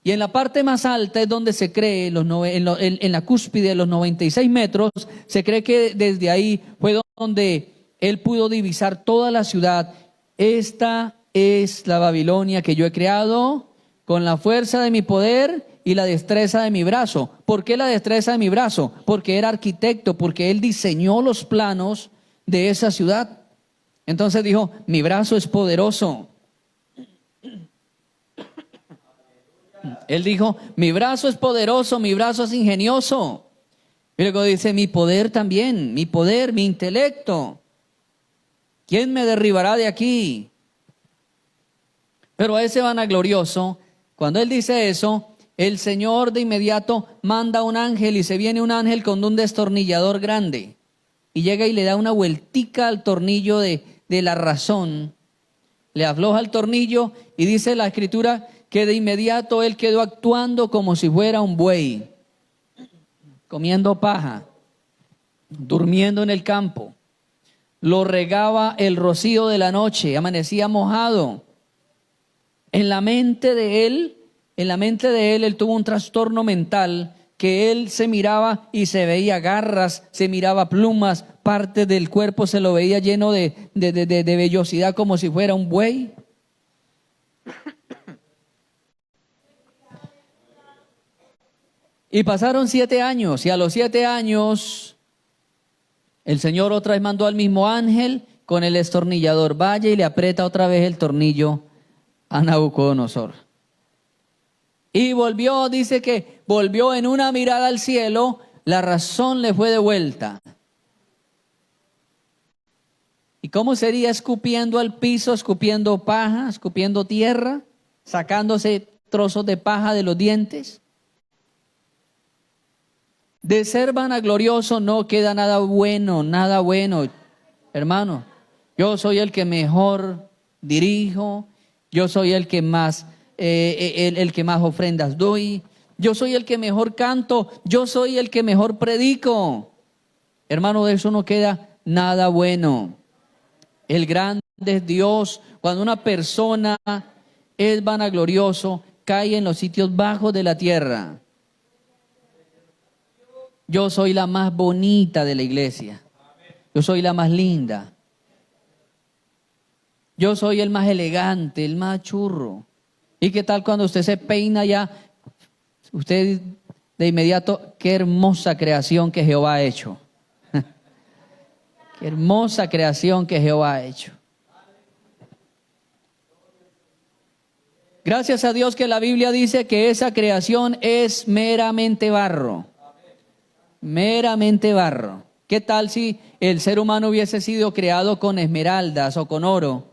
Y en la parte más alta es donde se cree, en la cúspide de los 96 metros, se cree que desde ahí fue donde él pudo divisar toda la ciudad. Esta es la Babilonia que yo he creado con la fuerza de mi poder y la destreza de mi brazo. ¿Por qué la destreza de mi brazo? Porque era arquitecto, porque él diseñó los planos de esa ciudad. Entonces dijo, mi brazo es poderoso. Él dijo, mi brazo es poderoso, mi brazo es ingenioso. Y luego dice, mi poder también, mi poder, mi intelecto. ¿Quién me derribará de aquí? Pero a ese vanaglorioso, cuando él dice eso, el Señor de inmediato manda un ángel y se viene un ángel con un destornillador grande y llega y le da una vueltica al tornillo de la razón, le afloja el tornillo y dice la escritura que de inmediato él quedó actuando como si fuera un buey, comiendo paja, durmiendo en el campo, lo regaba el rocío de la noche, amanecía mojado. En la mente de él, él tuvo un trastorno mental que él se miraba y se veía garras, se miraba plumas, parte del cuerpo se lo veía lleno de vellosidad como si fuera un buey. Y pasaron 7 años y a los 7 años el Señor otra vez mandó al mismo ángel con el destornillador, vaya y le aprieta otra vez el tornillo a Nabucodonosor. Y volvió, dice que volvió en una mirada al cielo, la razón le fue devuelta. ¿Y cómo sería? Escupiendo al piso, escupiendo paja, escupiendo tierra, sacándose trozos de paja de los dientes. De ser vanaglorioso no queda nada bueno, nada bueno. Hermano, yo soy el que mejor dirijo, yo soy el que más ofrendas doy, yo soy el que mejor canto, yo soy el que mejor predico. Hermano, de eso no queda nada bueno. El grande es Dios. Cuando una persona es vanaglorioso, cae en los sitios bajos de la tierra. Yo soy la más bonita de la iglesia. Yo soy la más linda. Yo soy el más elegante, el más churro. ¿Y qué tal cuando usted se peina ya? Usted de inmediato, qué hermosa creación que Jehová ha hecho. Qué hermosa creación que Jehová ha hecho. Gracias a Dios que la Biblia dice que esa creación es meramente barro. Meramente barro. ¿Qué tal si el ser humano hubiese sido creado con esmeraldas o con oro?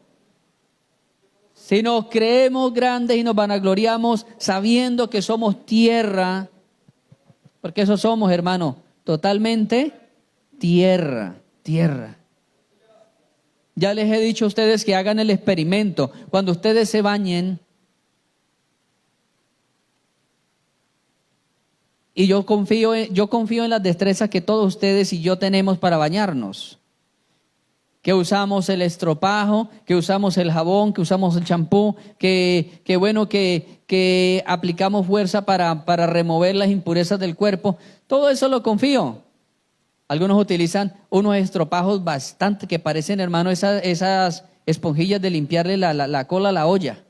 Si nos creemos grandes y nos vanagloriamos sabiendo que somos tierra, porque eso somos, hermano, totalmente tierra, tierra. Ya les he dicho a ustedes que hagan el experimento. Cuando ustedes se bañen, y yo confío en las destrezas que todos ustedes y yo tenemos para bañarnos. Que usamos el estropajo, que usamos el jabón, que usamos el champú, que aplicamos fuerza para remover las impurezas del cuerpo. Todo eso lo confío. Algunos utilizan unos estropajos bastante que parecen, hermano, esas esponjillas de limpiarle la cola a la olla.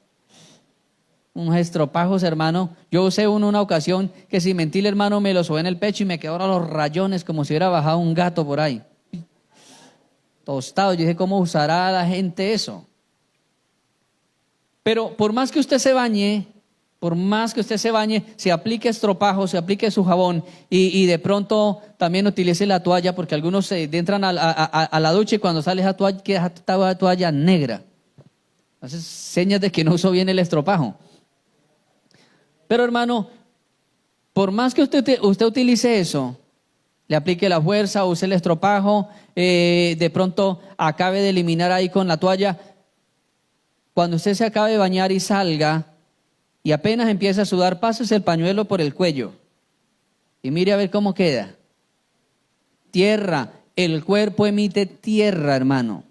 Unos estropajos, hermano. Yo usé uno una ocasión que sin mentir, hermano, me lo sobé en el pecho y me quedaron los rayones como si hubiera bajado un gato por ahí. Tostado. Yo dije, ¿cómo usará la gente eso? Pero por más que usted se bañe, se aplique estropajo, se aplique su jabón y de pronto también utilice la toalla, porque algunos se entran a la ducha y cuando sale esa toalla, queda esa toalla negra. Entonces, señas de que no usó bien el estropajo. Pero hermano, por más que usted utilice eso, le aplique la fuerza, use el estropajo, de pronto acabe de eliminar ahí con la toalla, cuando usted se acabe de bañar y salga y apenas empieza a sudar, pásese el pañuelo por el cuello y mire a ver cómo queda. Tierra, el cuerpo emite tierra, hermano.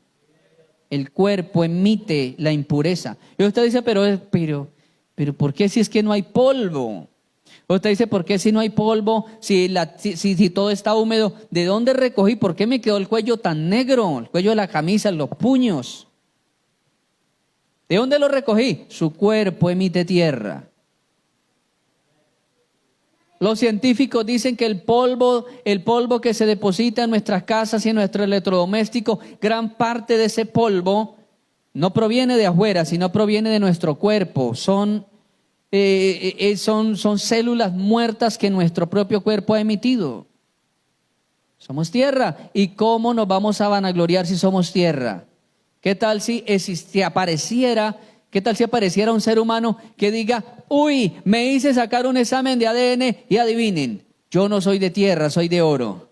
El cuerpo emite la impureza. Y usted dice, pero ¿por qué si es que no hay polvo? Usted dice, ¿por qué si no hay polvo? Si todo está húmedo, ¿de dónde recogí? ¿Por qué me quedó el cuello tan negro? El cuello de la camisa, los puños. ¿De dónde lo recogí? Su cuerpo emite tierra. Los científicos dicen que el polvo que se deposita en nuestras casas y en nuestro electrodoméstico, gran parte de ese polvo no proviene de afuera, sino proviene de nuestro cuerpo. Son células muertas que nuestro propio cuerpo ha emitido. Somos tierra. ¿Y cómo nos vamos a vanagloriar si somos tierra? ¿Qué tal si apareciera un ser humano que diga, uy, me hice sacar un examen de ADN y adivinen, yo no soy de tierra, soy de oro?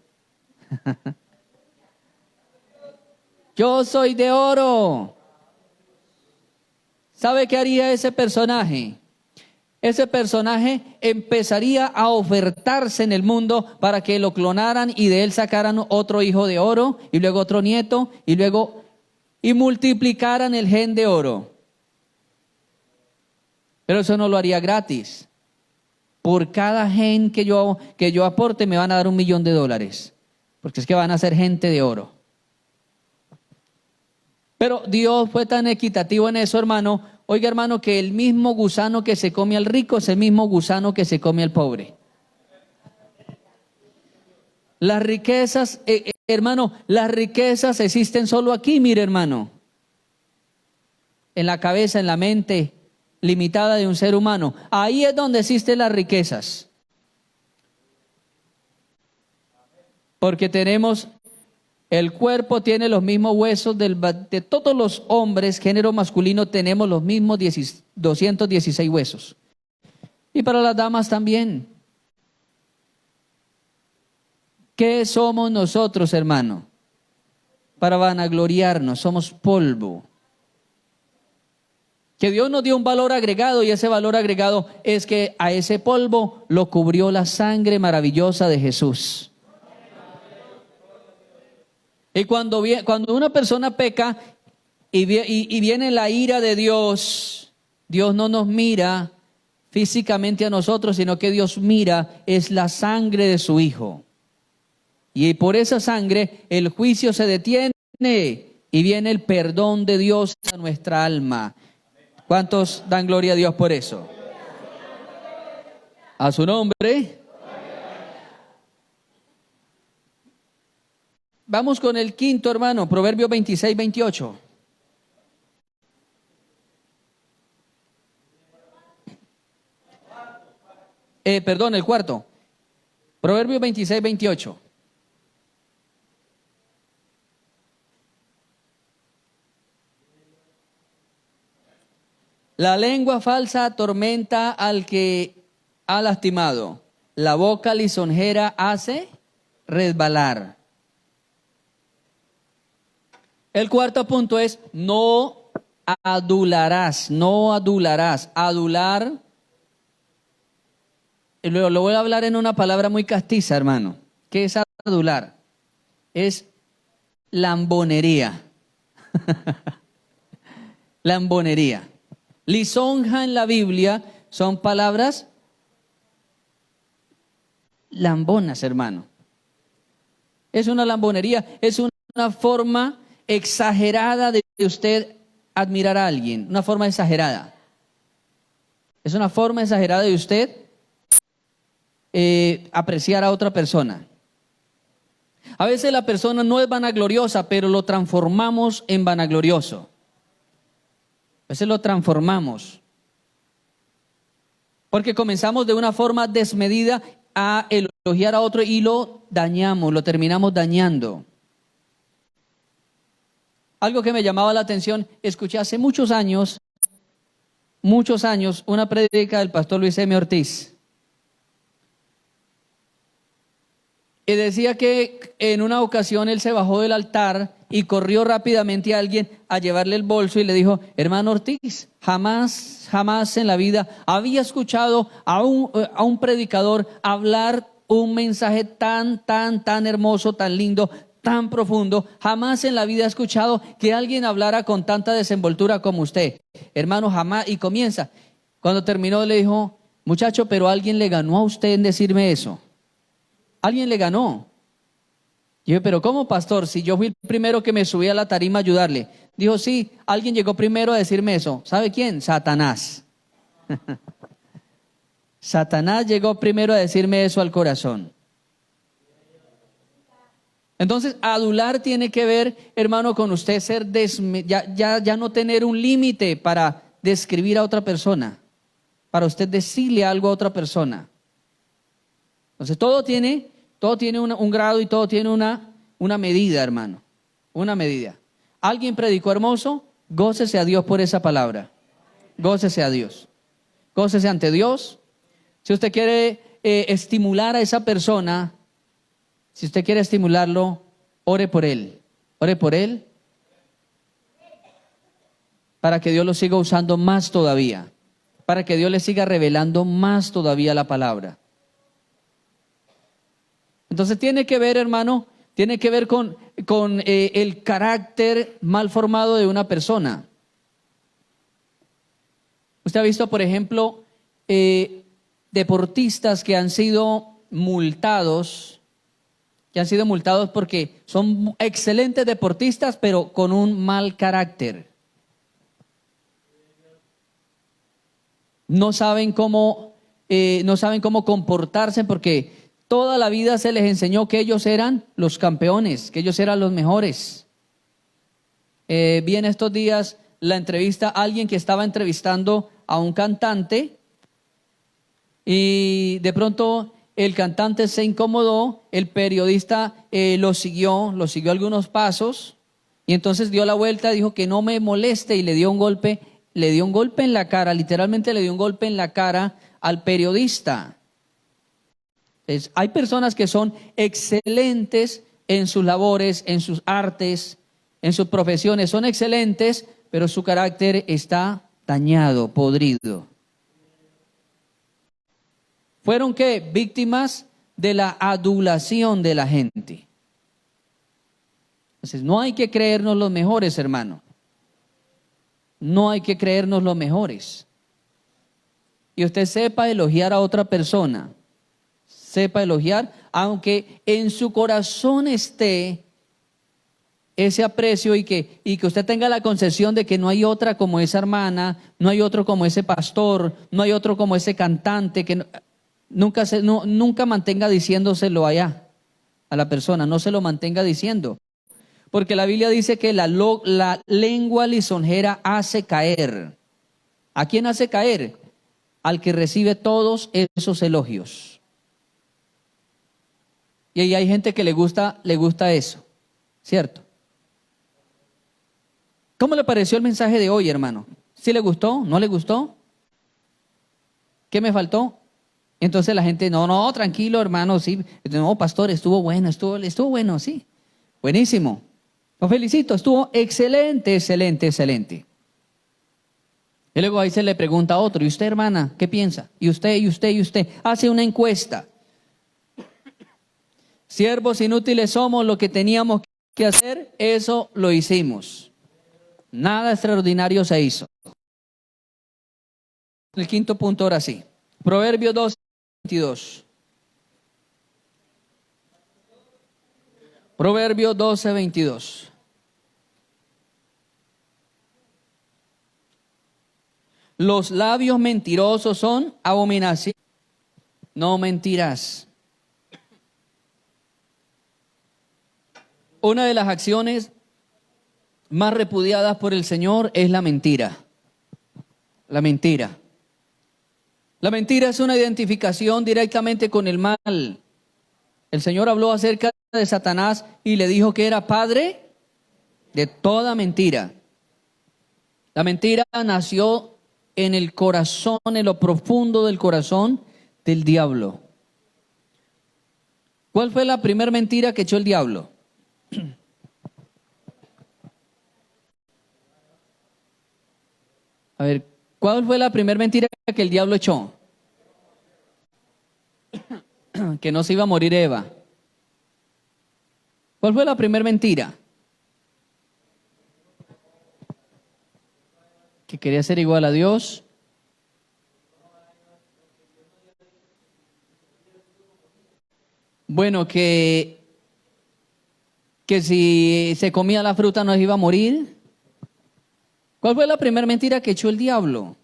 Yo soy de oro. ¿Sabe qué haría ese personaje? Ese personaje empezaría a ofertarse en el mundo para que lo clonaran y de él sacaran otro hijo de oro y luego otro nieto y multiplicaran el gen de oro. Pero eso no lo haría gratis. Por cada gen que yo aporte me van a dar $1 millón. Porque es que van a ser gente de oro. Pero Dios fue tan equitativo en eso, hermano. Oiga, hermano, que el mismo gusano que se come al rico es el mismo gusano que se come al pobre. Las riquezas, hermano, las riquezas existen solo aquí, mire, hermano. En la cabeza, en la mente limitada de un ser humano. Ahí es donde existen las riquezas. Porque el cuerpo tiene los mismos huesos de todos los hombres, género masculino, tenemos los mismos 216 huesos. Y para las damas también. ¿Qué somos nosotros, hermano? Para vanagloriarnos, somos polvo. Que Dios nos dio un valor agregado y ese valor agregado es que a ese polvo lo cubrió la sangre maravillosa de Jesús. Y cuando una persona peca y viene la ira de Dios, Dios no nos mira físicamente a nosotros, sino que Dios mira es la sangre de su Hijo. Y por esa sangre el juicio se detiene y viene el perdón de Dios a nuestra alma. ¿Cuántos dan gloria a Dios por eso? A su nombre. Vamos con el quinto, hermano, Proverbios 26, 28. Perdón, el cuarto. Proverbios 26, 28. La lengua falsa atormenta al que ha lastimado. La boca lisonjera hace resbalar. El cuarto punto es no adularás, no adularás. Adular, lo voy a hablar en una palabra muy castiza, hermano. ¿Qué es adular? Es lambonería. Lambonería. Lisonja en la Biblia son palabras lambonas, hermano. Es una lambonería, es una forma exagerada de usted admirar a alguien, una forma exagerada. Es una forma exagerada de usted apreciar a otra persona. A veces la persona no es vanagloriosa, pero lo transformamos en vanaglorioso. A veces lo transformamos. Porque comenzamos de una forma desmedida a elogiar a otro y lo dañamos, lo terminamos dañando. Algo que me llamaba la atención, escuché hace muchos años, una prédica del pastor Luis M. Ortiz. Y decía que en una ocasión él se bajó del altar y corrió rápidamente a alguien a llevarle el bolso y le dijo: hermano Ortiz, jamás en la vida había escuchado a un predicador hablar un mensaje tan hermoso, tan lindo, tan profundo. Jamás en la vida he escuchado que alguien hablara con tanta desenvoltura como usted. Hermano, jamás. Y comienza. Cuando terminó le dijo: muchacho, pero alguien le ganó a usted en decirme eso. Alguien le ganó. Y yo: pero ¿cómo, pastor? Si yo fui el primero que me subí a la tarima a ayudarle. Dijo: sí, alguien llegó primero a decirme eso. ¿Sabe quién? Satanás. Satanás llegó primero a decirme eso al corazón. Entonces, adular tiene que ver, hermano, con usted ser ya no tener un límite para describir a otra persona, para usted decirle algo a otra persona. Entonces, todo tiene un grado y todo tiene una medida, hermano, una medida. Alguien predicó hermoso, gócese a Dios por esa palabra. Gócese a Dios. Gócese ante Dios. Si usted quiere estimular a esa persona, si usted quiere estimularlo, ore por él. Ore por él para que Dios lo siga usando más todavía. Para que Dios le siga revelando más todavía la palabra. Entonces tiene que ver, hermano, tiene que ver con el carácter mal formado de una persona. Usted ha visto, por ejemplo, deportistas que han sido multados porque son excelentes deportistas, pero con un mal carácter. No saben cómo comportarse, porque toda la vida se les enseñó que ellos eran los campeones, que ellos eran los mejores. Vi en estos días la entrevista a alguien que estaba entrevistando a un cantante y de pronto el cantante se incomodó, el periodista lo siguió algunos pasos y entonces dio la vuelta, dijo que no me moleste y le dio un golpe en la cara, literalmente le dio un golpe en la cara al periodista. Hay personas que son excelentes en sus labores, en sus artes, en sus profesiones, son excelentes, pero su carácter está dañado, podrido. ¿Fueron qué? Víctimas de la adulación de la gente. Entonces, no hay que creernos los mejores, hermano. No hay que creernos los mejores. Y usted sepa elogiar a otra persona. Sepa elogiar, aunque en su corazón esté ese aprecio y que usted tenga la concepción de que no hay otra como esa hermana, no hay otro como ese pastor, no hay otro como ese cantante, que nunca mantenga diciéndoselo allá. a la persona, no se lo mantenga diciendo. Porque la Biblia dice que la lengua lisonjera hace caer. ¿A quién hace caer? Al que recibe todos esos elogios. Y ahí hay gente que le gusta eso, ¿cierto? ¿Cómo le pareció el mensaje de hoy, hermano? ¿Sí le gustó? ¿No le gustó? ¿Qué me faltó? Entonces la gente, no, tranquilo, hermano, sí. No, pastor, estuvo bueno, estuvo bueno, sí. Buenísimo. Lo felicito, estuvo excelente, excelente, excelente. Y luego ahí se le pregunta a otro, ¿y usted, hermana, qué piensa? ¿Y usted, y usted, y usted? Hace una encuesta. Siervos inútiles somos, lo que teníamos que hacer, eso lo hicimos. Nada extraordinario se hizo. El quinto punto ahora sí. Proverbios 12:22. Proverbios 12:22. Los labios mentirosos son abominación. No mentirás. Una de las acciones más repudiadas por el Señor es la mentira. La mentira. La mentira es una identificación directamente con el mal. El Señor habló acerca de Satanás y le dijo que era padre de toda mentira. La mentira nació en el corazón, en lo profundo del corazón del diablo. ¿Cuál fue la primera mentira que echó el diablo? A ver, ¿cuál fue la primera mentira que el diablo echó? Que no se iba a morir Eva. ¿Cuál fue la primera mentira? Que quería ser igual a Dios. Bueno, que si se comía la fruta no iba a morir. ¿Cuál fue la primera mentira que echó el diablo?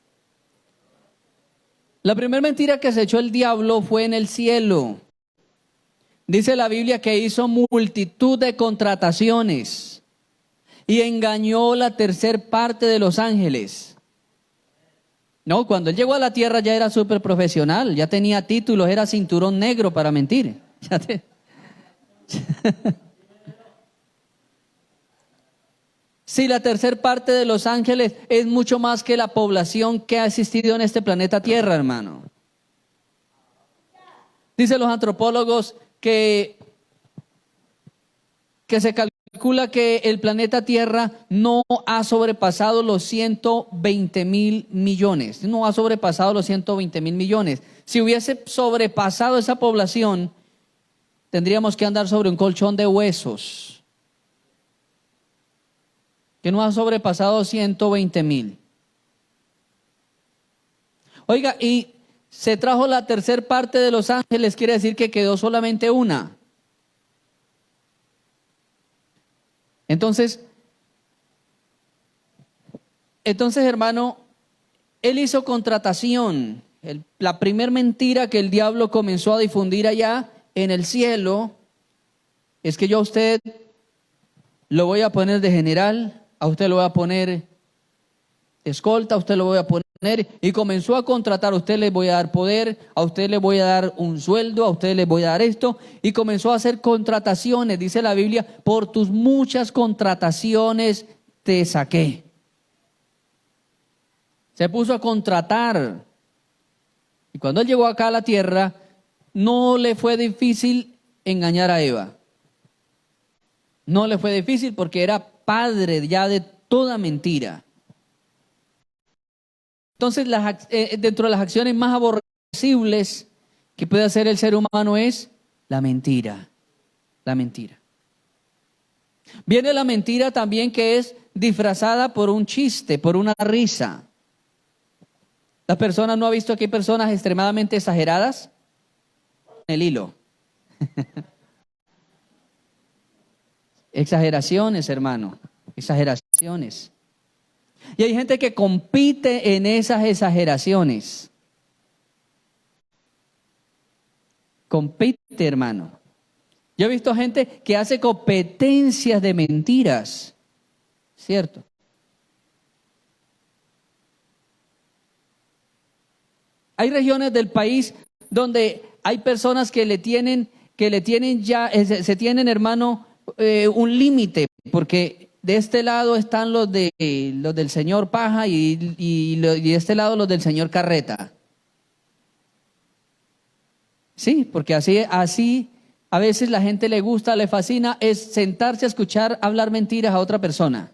La primera mentira que se echó el diablo fue en el cielo. Dice la Biblia que hizo multitud de contrataciones y engañó la tercer parte de los ángeles. No, cuando él llegó a la tierra ya era súper profesional, ya tenía títulos, era cinturón negro para mentir. Sí, la tercer parte de los ángeles es mucho más que la población que ha existido en este planeta Tierra, hermano. Dicen los antropólogos que se calcula que el planeta Tierra no ha sobrepasado los 120.000 millones. No ha sobrepasado los 120.000 millones. Si hubiese sobrepasado esa población, tendríamos que andar sobre un colchón de huesos. Que no ha sobrepasado 120.000. Oiga, y se trajo la tercer parte de los ángeles, quiere decir que quedó solamente una. Entonces, hermano, él hizo contratación. La primer mentira que el diablo comenzó a difundir allá en el cielo es que yo a usted lo voy a poner de general, a usted lo voy a poner de escolta, a usted lo voy a poner, y comenzó a contratar, a usted le voy a dar poder, a usted le voy a dar un sueldo, a usted le voy a dar esto, y comenzó a hacer contrataciones, dice la Biblia, por tus muchas contrataciones te saqué. Se puso a contratar, y cuando él llegó acá a la tierra, no le fue difícil engañar a Eva. No le fue difícil porque era padre ya de toda mentira. Entonces, dentro de las acciones más aborrecibles que puede hacer el ser humano es la mentira. La mentira. Viene la mentira también que es disfrazada por un chiste, por una risa. ¿Las personas no han visto que hay personas extremadamente exageradas? El hilo. Exageraciones, hermano. Exageraciones. Y hay gente que compite en esas exageraciones. Compite, hermano. Yo he visto gente que hace competencias de mentiras, ¿cierto? Hay regiones del país donde hay personas que le tienen ya, se tienen, hermano, un límite, porque de este lado están los del señor Paja y de este lado los del señor Carreta. Sí, porque así a veces la gente le gusta, le fascina, es sentarse a escuchar hablar mentiras a otra persona.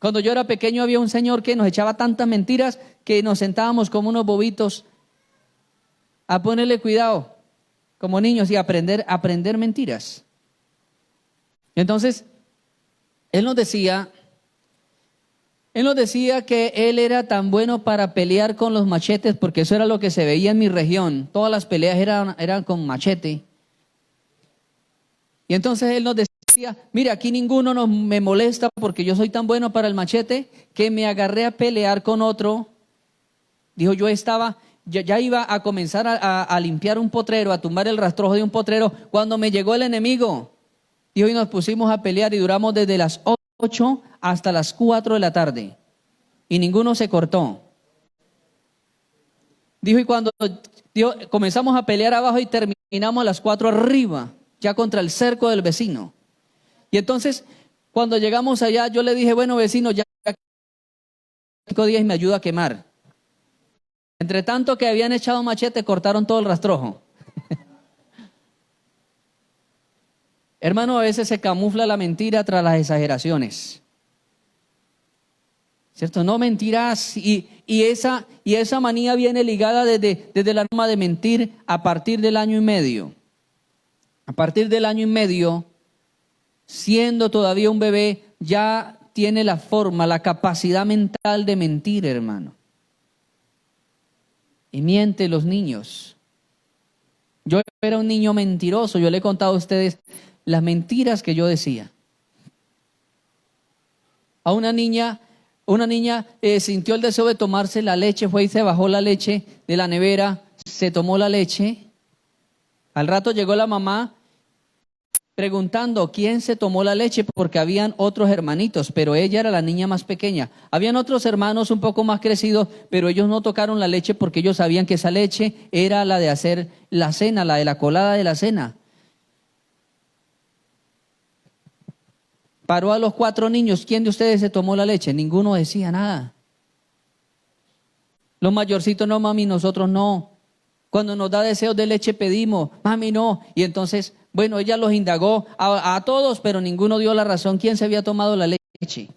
Cuando yo era pequeño había un señor que nos echaba tantas mentiras que nos sentábamos como unos bobitos a ponerle cuidado como niños y aprender mentiras. Entonces, él nos decía que él era tan bueno para pelear con los machetes, porque eso era lo que se veía en mi región. Todas las peleas eran con machete. Y entonces él nos decía, mire, aquí ninguno me molesta porque yo soy tan bueno para el machete que me agarré a pelear con otro. Dijo, ya iba a comenzar a limpiar un potrero, a tumbar el rastrojo de un potrero, cuando me llegó el enemigo. Dijo, y nos pusimos a pelear y duramos desde las 8 hasta las 4 de la tarde. Y ninguno se cortó. Dijo, y cuando comenzamos a pelear abajo y terminamos a las 4 arriba, ya contra el cerco del vecino. Y entonces, cuando llegamos allá, yo le dije, bueno, vecino, ya 5 días y me ayuda a quemar. Entre tanto que habían echado machete, cortaron todo el rastrojo. Hermano, a veces se camufla la mentira tras las exageraciones. ¿Cierto? No mentirás. Y esa manía viene ligada desde la norma de mentir a partir del año y medio. A partir del año y medio, siendo todavía un bebé, ya tiene la forma, la capacidad mental de mentir, hermano. Y miente los niños. Yo era un niño mentiroso, yo le he contado a ustedes las mentiras que yo decía. A una niña sintió el deseo de tomarse la leche, fue y se bajó la leche de la nevera, se tomó la leche. Al rato llegó la mamá preguntando quién se tomó la leche, porque habían otros hermanitos, pero ella era la niña más pequeña. Habían otros hermanos un poco más crecidos, pero ellos no tocaron la leche porque ellos sabían que esa leche era la de hacer la cena, la de la colada de la cena. Paró a los 4 niños, ¿quién de ustedes se tomó la leche? Ninguno decía nada. Los mayorcitos, no, mami, nosotros no. Cuando nos da deseos de leche pedimos, mami, no. Y entonces, bueno, ella los indagó a todos, pero ninguno dio la razón quién se había tomado la leche.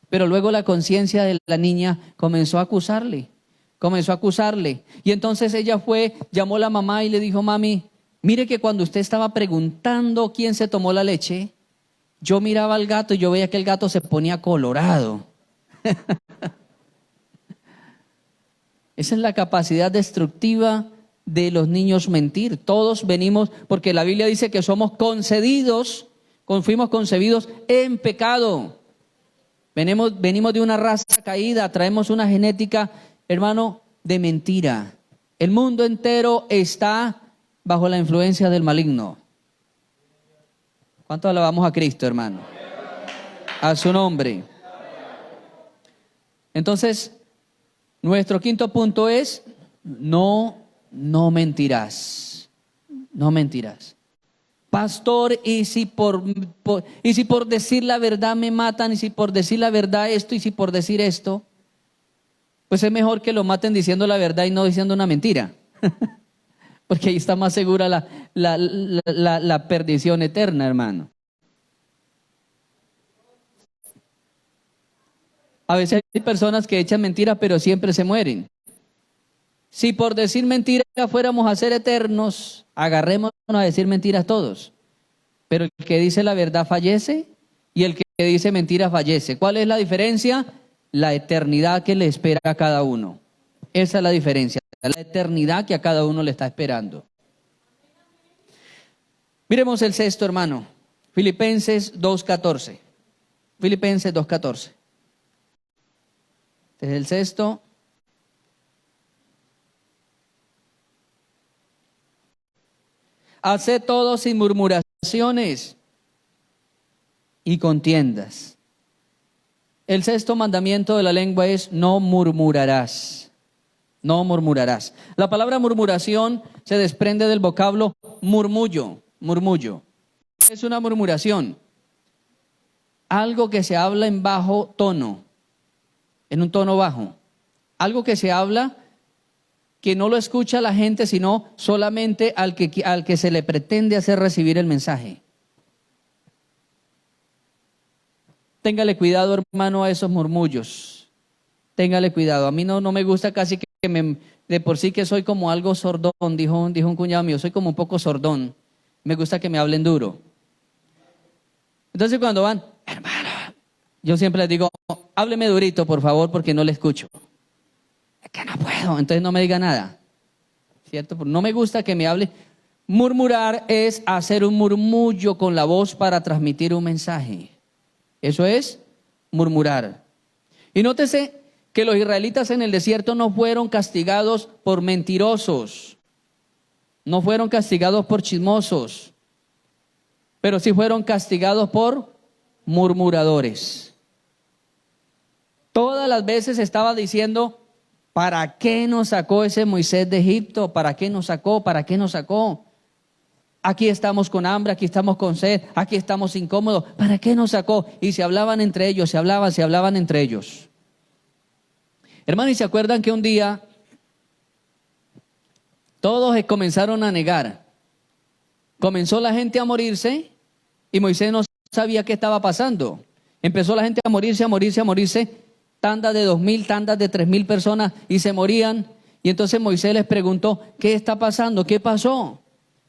Pero luego la conciencia de la niña comenzó a acusarle. Y entonces ella llamó a la mamá y le dijo, mami, mire que cuando usted estaba preguntando quién se tomó la leche, yo miraba al gato y yo veía que el gato se ponía colorado. Esa es la capacidad destructiva de los niños mentir. Todos venimos, porque la Biblia dice que fuimos concebidos en pecado. Venimos de una raza caída, traemos una genética, hermano, de mentira. El mundo entero está bajo la influencia del maligno. ¿Cuánto alabamos a Cristo, hermano? A su nombre. Entonces, nuestro quinto punto es, no mentirás. No mentirás. Pastor, y si por decir la verdad me matan, y si por decir la verdad esto, y si por decir esto, pues es mejor que lo maten diciendo la verdad y no diciendo una mentira. Porque ahí está más segura la perdición eterna, hermano. A veces hay personas que echan mentiras, pero siempre se mueren. Si por decir mentiras fuéramos a ser eternos, agarrémonos a decir mentiras todos. Pero el que dice la verdad fallece y el que dice mentiras fallece. ¿Cuál es la diferencia? La eternidad que le espera a cada uno. Esa es la diferencia. La eternidad que a cada uno le está esperando. Miremos el sexto, hermano. Filipenses 2:14. Filipenses 2:14. Este es el sexto. haced todo sin murmuraciones y contiendas. El sexto mandamiento de la lengua es no murmurarás. No murmurarás. La palabra murmuración se desprende del vocablo murmullo, murmullo. ¿Qué es una murmuración? Algo que se habla en bajo tono, en un tono bajo. Algo que se habla que no lo escucha la gente, sino solamente al que se le pretende hacer recibir el mensaje. Téngale cuidado, hermano, a esos murmullos. Téngale cuidado. A mí no me gusta casi de por sí que soy como algo sordón, dijo un cuñado mío, soy como un poco sordón. Me gusta que me hablen duro. Entonces cuando van, hermano, yo siempre les digo, hábleme durito, por favor, porque no le escucho. Es que no puedo, entonces no me diga nada. ¿Cierto? No me gusta que me hable. Murmurar es hacer un murmullo con la voz para transmitir un mensaje. Eso es murmurar. Y nótese que los israelitas en el desierto no fueron castigados por mentirosos, no fueron castigados por chismosos, pero sí fueron castigados por murmuradores. Todas las veces estaba diciendo, ¿para qué nos sacó ese Moisés de Egipto? ¿Para qué nos sacó? ¿Para qué nos sacó? Aquí estamos con hambre, aquí estamos con sed, aquí estamos incómodos. ¿Para qué nos sacó? Y se hablaban entre ellos, se hablaban entre ellos. Hermanos, ¿y se acuerdan que un día todos comenzaron a negar? Comenzó la gente a morirse y Moisés no sabía qué estaba pasando. Empezó la gente a morirse, tandas de 2,000, tandas de 3,000 personas y se morían. Y entonces Moisés les preguntó, ¿qué está pasando? ¿Qué pasó?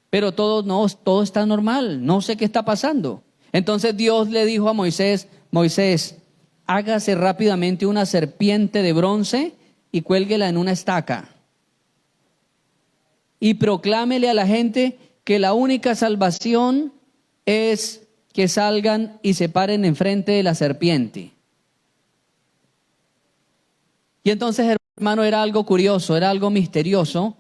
Pero todo está normal, no sé qué está pasando. Entonces Dios le dijo a Moisés, Moisés, hágase rápidamente una serpiente de bronce y cuélguela en una estaca. Y proclámele a la gente que la única salvación es que salgan y se paren enfrente de la serpiente. Y entonces, hermano, era algo curioso, era algo misterioso,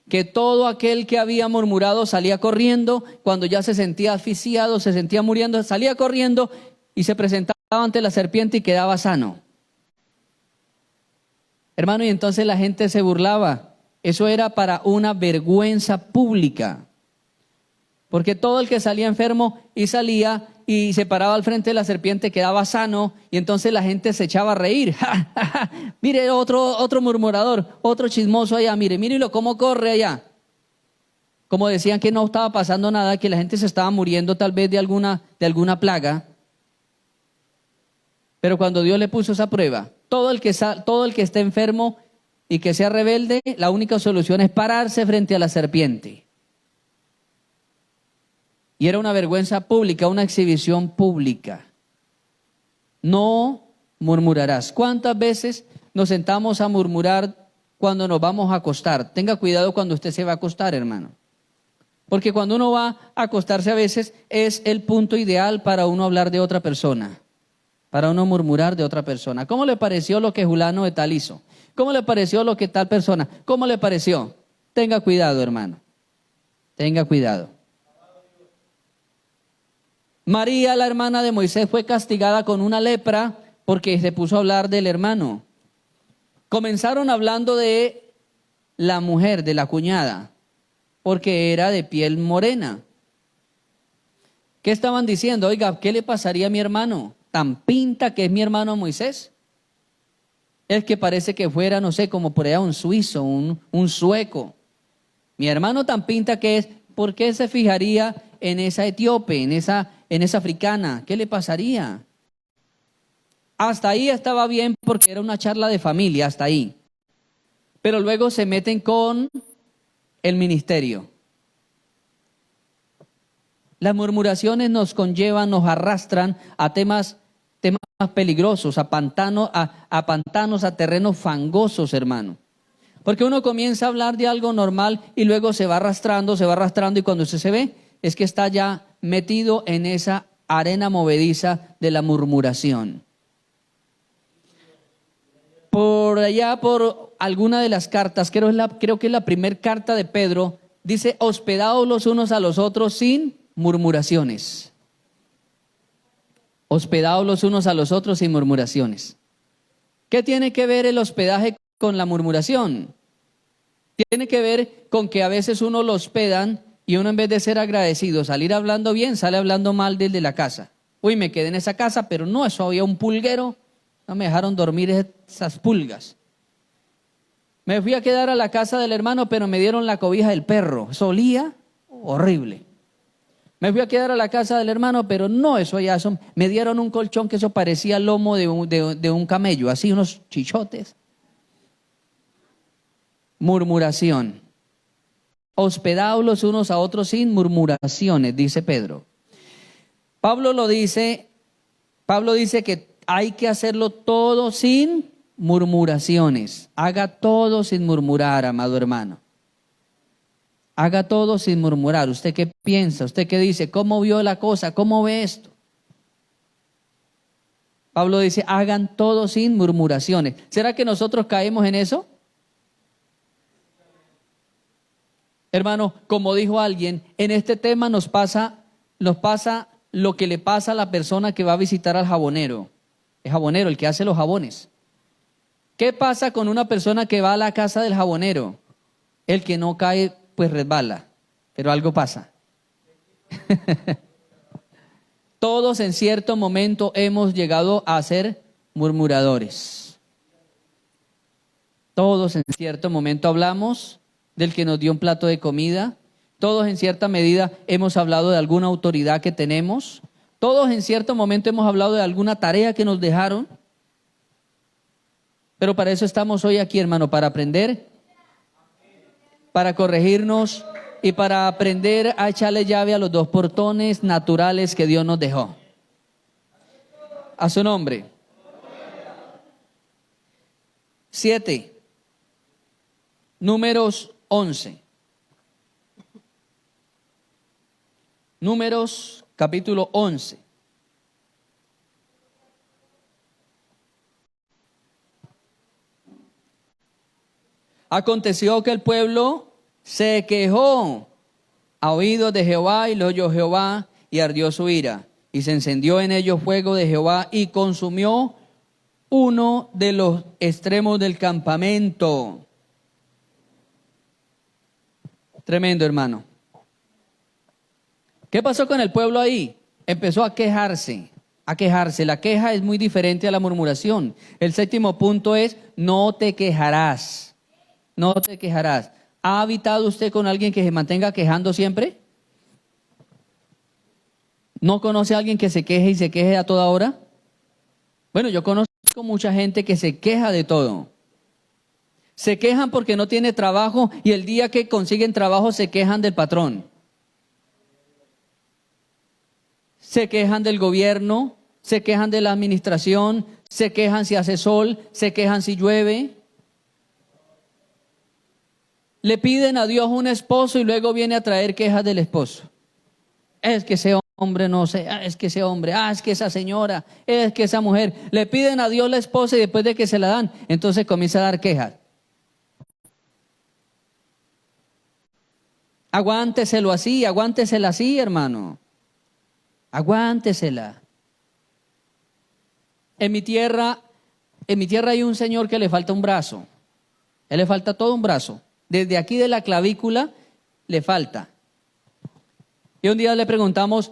que todo aquel que había murmurado salía corriendo, cuando ya se sentía asfixiado, se sentía muriendo, salía corriendo y se presentaba ante la serpiente y quedaba sano. Hermano, y entonces la gente se burlaba. Eso era para una vergüenza pública. Porque todo el que salía enfermo y salía y se paraba al frente de la serpiente quedaba sano, y entonces la gente se echaba a reír. ¡Ja, ja, ja! Mire otro murmurador, otro chismoso allá, mírelo cómo corre allá. Como decían que no estaba pasando nada, que la gente se estaba muriendo tal vez de alguna plaga. Pero cuando Dios le puso esa prueba, todo el que esté enfermo y que sea rebelde, la única solución es pararse frente a la serpiente. Y era una vergüenza pública, una exhibición pública. No murmurarás. ¿Cuántas veces nos sentamos a murmurar cuando nos vamos a acostar? Tenga cuidado cuando usted se va a acostar, hermano. Porque cuando uno va a acostarse a veces es el punto ideal para uno hablar de otra persona, para uno murmurar de otra persona. ¿Cómo le pareció lo que Julano de tal hizo? ¿Cómo le pareció lo que tal persona? ¿Cómo le pareció? Tenga cuidado, hermano. Tenga cuidado. María, la hermana de Moisés, fue castigada con una lepra porque se puso a hablar del hermano. Comenzaron hablando de la mujer, de la cuñada, porque era de piel morena. ¿Qué estaban diciendo? Oiga, ¿qué le pasaría a mi hermano? Tan pinta que es mi hermano Moisés. Es que parece que fuera, no sé, como por allá un suizo, un sueco. Mi hermano tan pinta que es, ¿por qué se fijaría en esa etíope, en esa africana? ¿Qué le pasaría? Hasta ahí estaba bien porque era una charla de familia, hasta ahí. Pero luego se meten con el ministerio. Las murmuraciones nos conllevan, nos arrastran a temas peligrosos, a pantanos, a terrenos fangosos, hermano. Porque uno comienza a hablar de algo normal y luego se va arrastrando y cuando usted se ve es que está ya metido en esa arena movediza de la murmuración. Por allá, por alguna de las cartas, creo que es la primera carta de Pedro, Dice, hospedaos los unos a los otros sin murmuraciones. Hospedaos los unos a los otros sin murmuraciones. ¿Qué tiene que ver el hospedaje con la murmuración? Tiene que ver con que a veces uno lo hospedan y uno en vez de ser agradecido, salir hablando bien, sale hablando mal desde la casa. Uy, me quedé en esa casa, pero no, eso había un pulguero, no me dejaron dormir esas pulgas. Me fui a quedar a la casa del hermano, pero me dieron la cobija del perro, eso olía horrible. Me fui a quedar a la casa del hermano, pero no, me dieron un colchón que eso parecía lomo de un camello, así unos chichotes. Murmuración. Hospedaos los unos a otros sin murmuraciones, dice Pedro. Pablo dice que hay que hacerlo todo sin murmuraciones. Haga todo sin murmurar, amado hermano. Haga todo sin murmurar. ¿Usted qué piensa? ¿Usted qué dice? ¿Cómo vio la cosa? ¿Cómo ve esto? Pablo dice, hagan todo sin murmuraciones. ¿Será que nosotros caemos en eso? Hermano, como dijo alguien, en este tema nos pasa lo que le pasa a la persona que va a visitar al jabonero. El jabonero, el que hace los jabones. ¿Qué pasa con una persona que va a la casa del jabonero? El que no cae, pues resbala, pero algo pasa. Todos en cierto momento hemos llegado a ser murmuradores. Todos en cierto momento hablamos del que nos dio un plato de comida. Todos en cierta medida hemos hablado de alguna autoridad que tenemos. Todos en cierto momento hemos hablado de alguna tarea que nos dejaron. Pero para eso estamos hoy aquí, hermano, para aprender, para corregirnos y para aprender a echarle llave a los dos portones naturales que Dios nos dejó. A su nombre. 7. Números 11. Números capítulo 11. Aconteció que el pueblo se quejó a oídos de Jehová y lo oyó Jehová y ardió su ira. Y se encendió en ellos fuego de Jehová y consumió uno de los extremos del campamento. Tremendo, hermano. ¿Qué pasó con el pueblo ahí? Empezó a quejarse, a quejarse. La queja es muy diferente a la murmuración. El 7º punto es, no te quejarás. No te quejarás. ¿Ha habitado usted con alguien que se mantenga quejando siempre? ¿No conoce a alguien que se queje y se queje a toda hora? Bueno, yo conozco mucha gente que se queja de todo. Se quejan porque no tiene trabajo y el día que consiguen trabajo se quejan del patrón. Se quejan del gobierno, se quejan de la administración, se quejan si hace sol, se quejan si llueve. Le piden a Dios un esposo y luego viene a traer quejas del esposo. Es que ese hombre no sé, es que ese hombre, es que esa señora, es que esa mujer. Le piden a Dios la esposa y después de que se la dan, entonces comienza a dar quejas. Aguánteselo así, aguántesela así, hermano. Aguántesela. En mi tierra hay un señor que le falta un brazo. A él le falta todo un brazo. Desde aquí de la clavícula le falta. Y un día le preguntamos,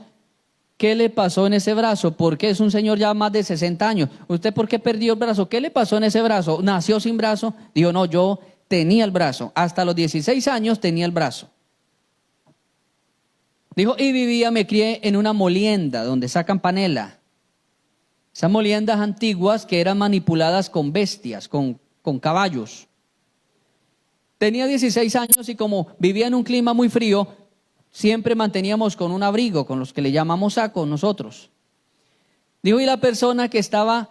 ¿qué le pasó en ese brazo? Porque es un señor ya más de 60 años. ¿Usted por qué perdió el brazo? ¿Qué le pasó en ese brazo? ¿Nació sin brazo? Dijo, no, yo tenía el brazo. Hasta los 16 años tenía el brazo. Dijo, y me crié en una molienda donde sacan panela. Esas moliendas antiguas que eran manipuladas con bestias, con caballos. Tenía 16 años y como vivía en un clima muy frío, siempre manteníamos con un abrigo, con los que le llamamos saco nosotros. Dijo, y la persona que estaba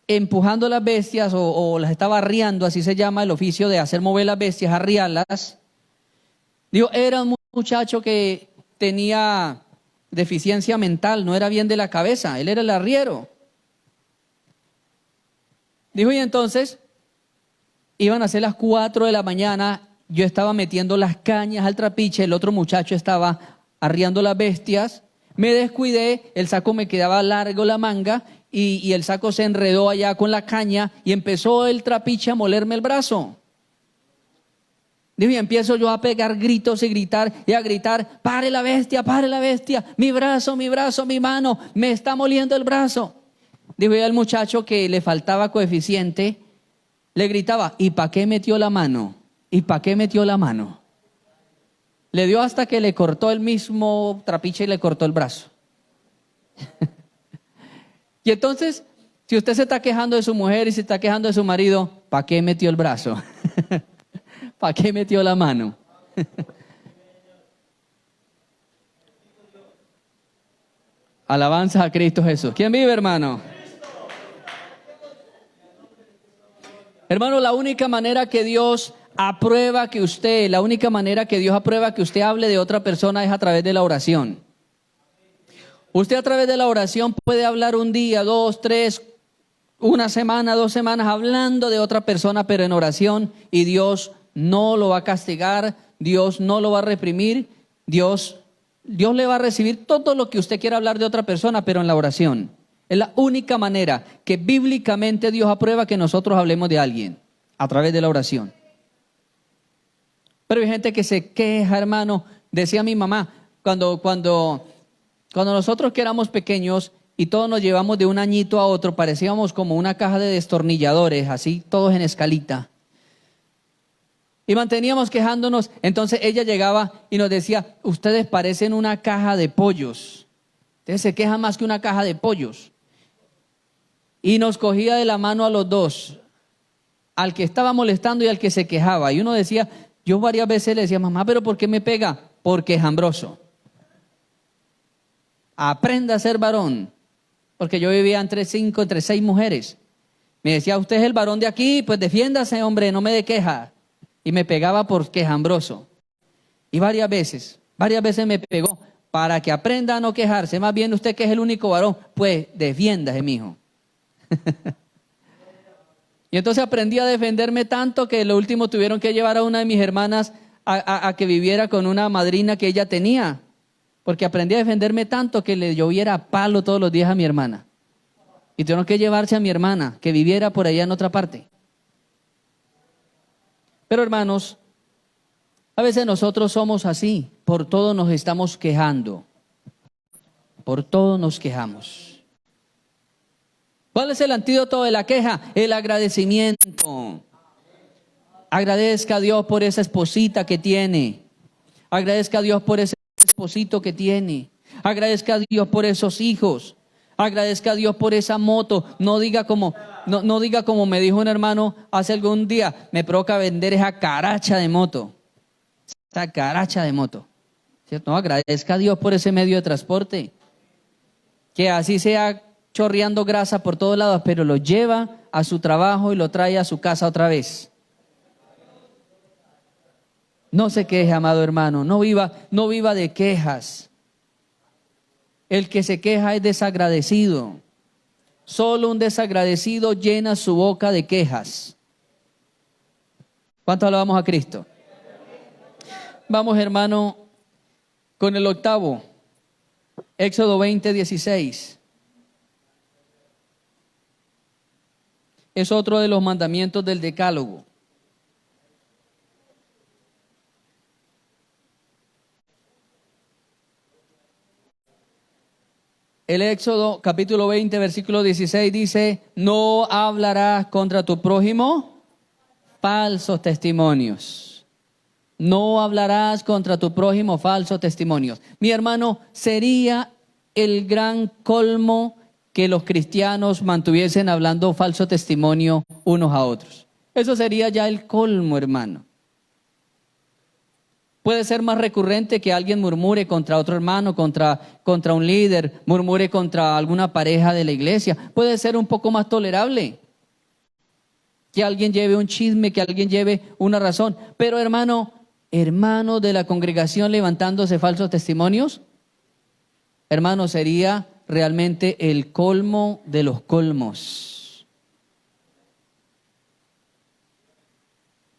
empujando las bestias o las estaba arriando, así se llama el oficio de hacer mover las bestias, arriarlas. Dijo, era un muchacho que tenía deficiencia mental, no era bien de la cabeza, él era el arriero. Dijo, y entonces iban a ser las 4 de la mañana, yo estaba metiendo las cañas al trapiche, el otro muchacho estaba arriando las bestias, me descuidé, el saco me quedaba largo la manga y el saco se enredó allá con la caña y empezó el trapiche a molerme el brazo. Y empiezo yo a pegar gritos y a gritar, pare la bestia, mi brazo, mi mano, me está moliendo el brazo. Dijo ya el muchacho que le faltaba coeficiente, le gritaba, ¿y para qué metió la mano? ¿Y para qué metió la mano? Le dio hasta que le cortó el mismo trapiche y le cortó el brazo. Y entonces, si usted se está quejando de su mujer y se está quejando de su marido, ¿para qué metió el brazo? ¿Para qué metió la mano? Alabanza a Cristo Jesús. ¿Quién vive, hermano? Hermano, la única manera que Dios aprueba que usted hable de otra persona es a través de la oración. Usted a través de la oración puede hablar un día, 2, 3, una semana, 2 semanas hablando de otra persona, pero en oración, y Dios no lo va a castigar, Dios no lo va a reprimir, Dios le va a recibir todo lo que usted quiera hablar de otra persona, pero en la oración. Es la única manera que bíblicamente Dios aprueba que nosotros hablemos de alguien, a través de la oración. Pero hay gente que se queja, hermano. Decía mi mamá, cuando nosotros que éramos pequeños y todos nos llevamos de un añito a otro, parecíamos como una caja de destornilladores, así todos en escalita. Y manteníamos quejándonos. Entonces ella llegaba y nos decía, ustedes parecen una caja de pollos. Ustedes se quejan más que una caja de pollos. Y nos cogía de la mano a los dos, al que estaba molestando y al que se quejaba. Y uno decía, yo varias veces le decía, mamá, ¿pero por qué me pega? Porque es hambroso. Aprenda a ser varón. Porque yo vivía entre 6 mujeres. Me decía, usted es el varón de aquí, pues defiéndase, hombre, no me dé queja. Y me pegaba porque es hambroso. Y varias veces me pegó para que aprenda a no quejarse. Más bien usted que es el único varón, pues defiéndase, mijo. Y entonces aprendí a defenderme tanto que lo último tuvieron que llevar a una de mis hermanas a que viviera con una madrina que ella tenía. Porque aprendí a defenderme tanto que le lloviera palo todos los días a mi hermana. Y tuvieron que llevarse a mi hermana, que viviera por allá en otra parte. Pero hermanos, a veces nosotros somos así, por todo nos estamos quejando. Por todo nos quejamos. ¿Cuál es el antídoto de la queja? El agradecimiento. Agradezca a Dios por esa esposita que tiene. Agradezca a Dios por ese esposito que tiene. Agradezca a Dios por esos hijos. Agradezca a Dios por esa moto. No diga como me dijo un hermano hace algún día, me provoca vender esa caracha de moto. Esa caracha de moto. ¿Cierto? No, agradezca a Dios por ese medio de transporte. Que así sea chorreando grasa por todos lados, pero lo lleva a su trabajo y lo trae a su casa otra vez. No se queje, amado hermano, no viva de quejas. El que se queja es desagradecido. Solo un desagradecido llena su boca de quejas. ¿Cuánto alabamos a Cristo? Vamos, hermano, con el octavo. Éxodo 20:16. Es otro de los mandamientos del Decálogo. El Éxodo capítulo 20, versículo 16 dice, no hablarás contra tu prójimo falsos testimonios. No hablarás contra tu prójimo falsos testimonios. Mi hermano, sería el gran colmo que los cristianos mantuviesen hablando falso testimonio unos a otros. Eso sería ya el colmo, hermano. Puede ser más recurrente que alguien murmure contra otro hermano, contra un líder, murmure contra alguna pareja de la iglesia. Puede ser un poco más tolerable que alguien lleve un chisme, que alguien lleve una razón. Pero hermano de la congregación levantándose falsos testimonios, hermano, sería realmente el colmo de los colmos.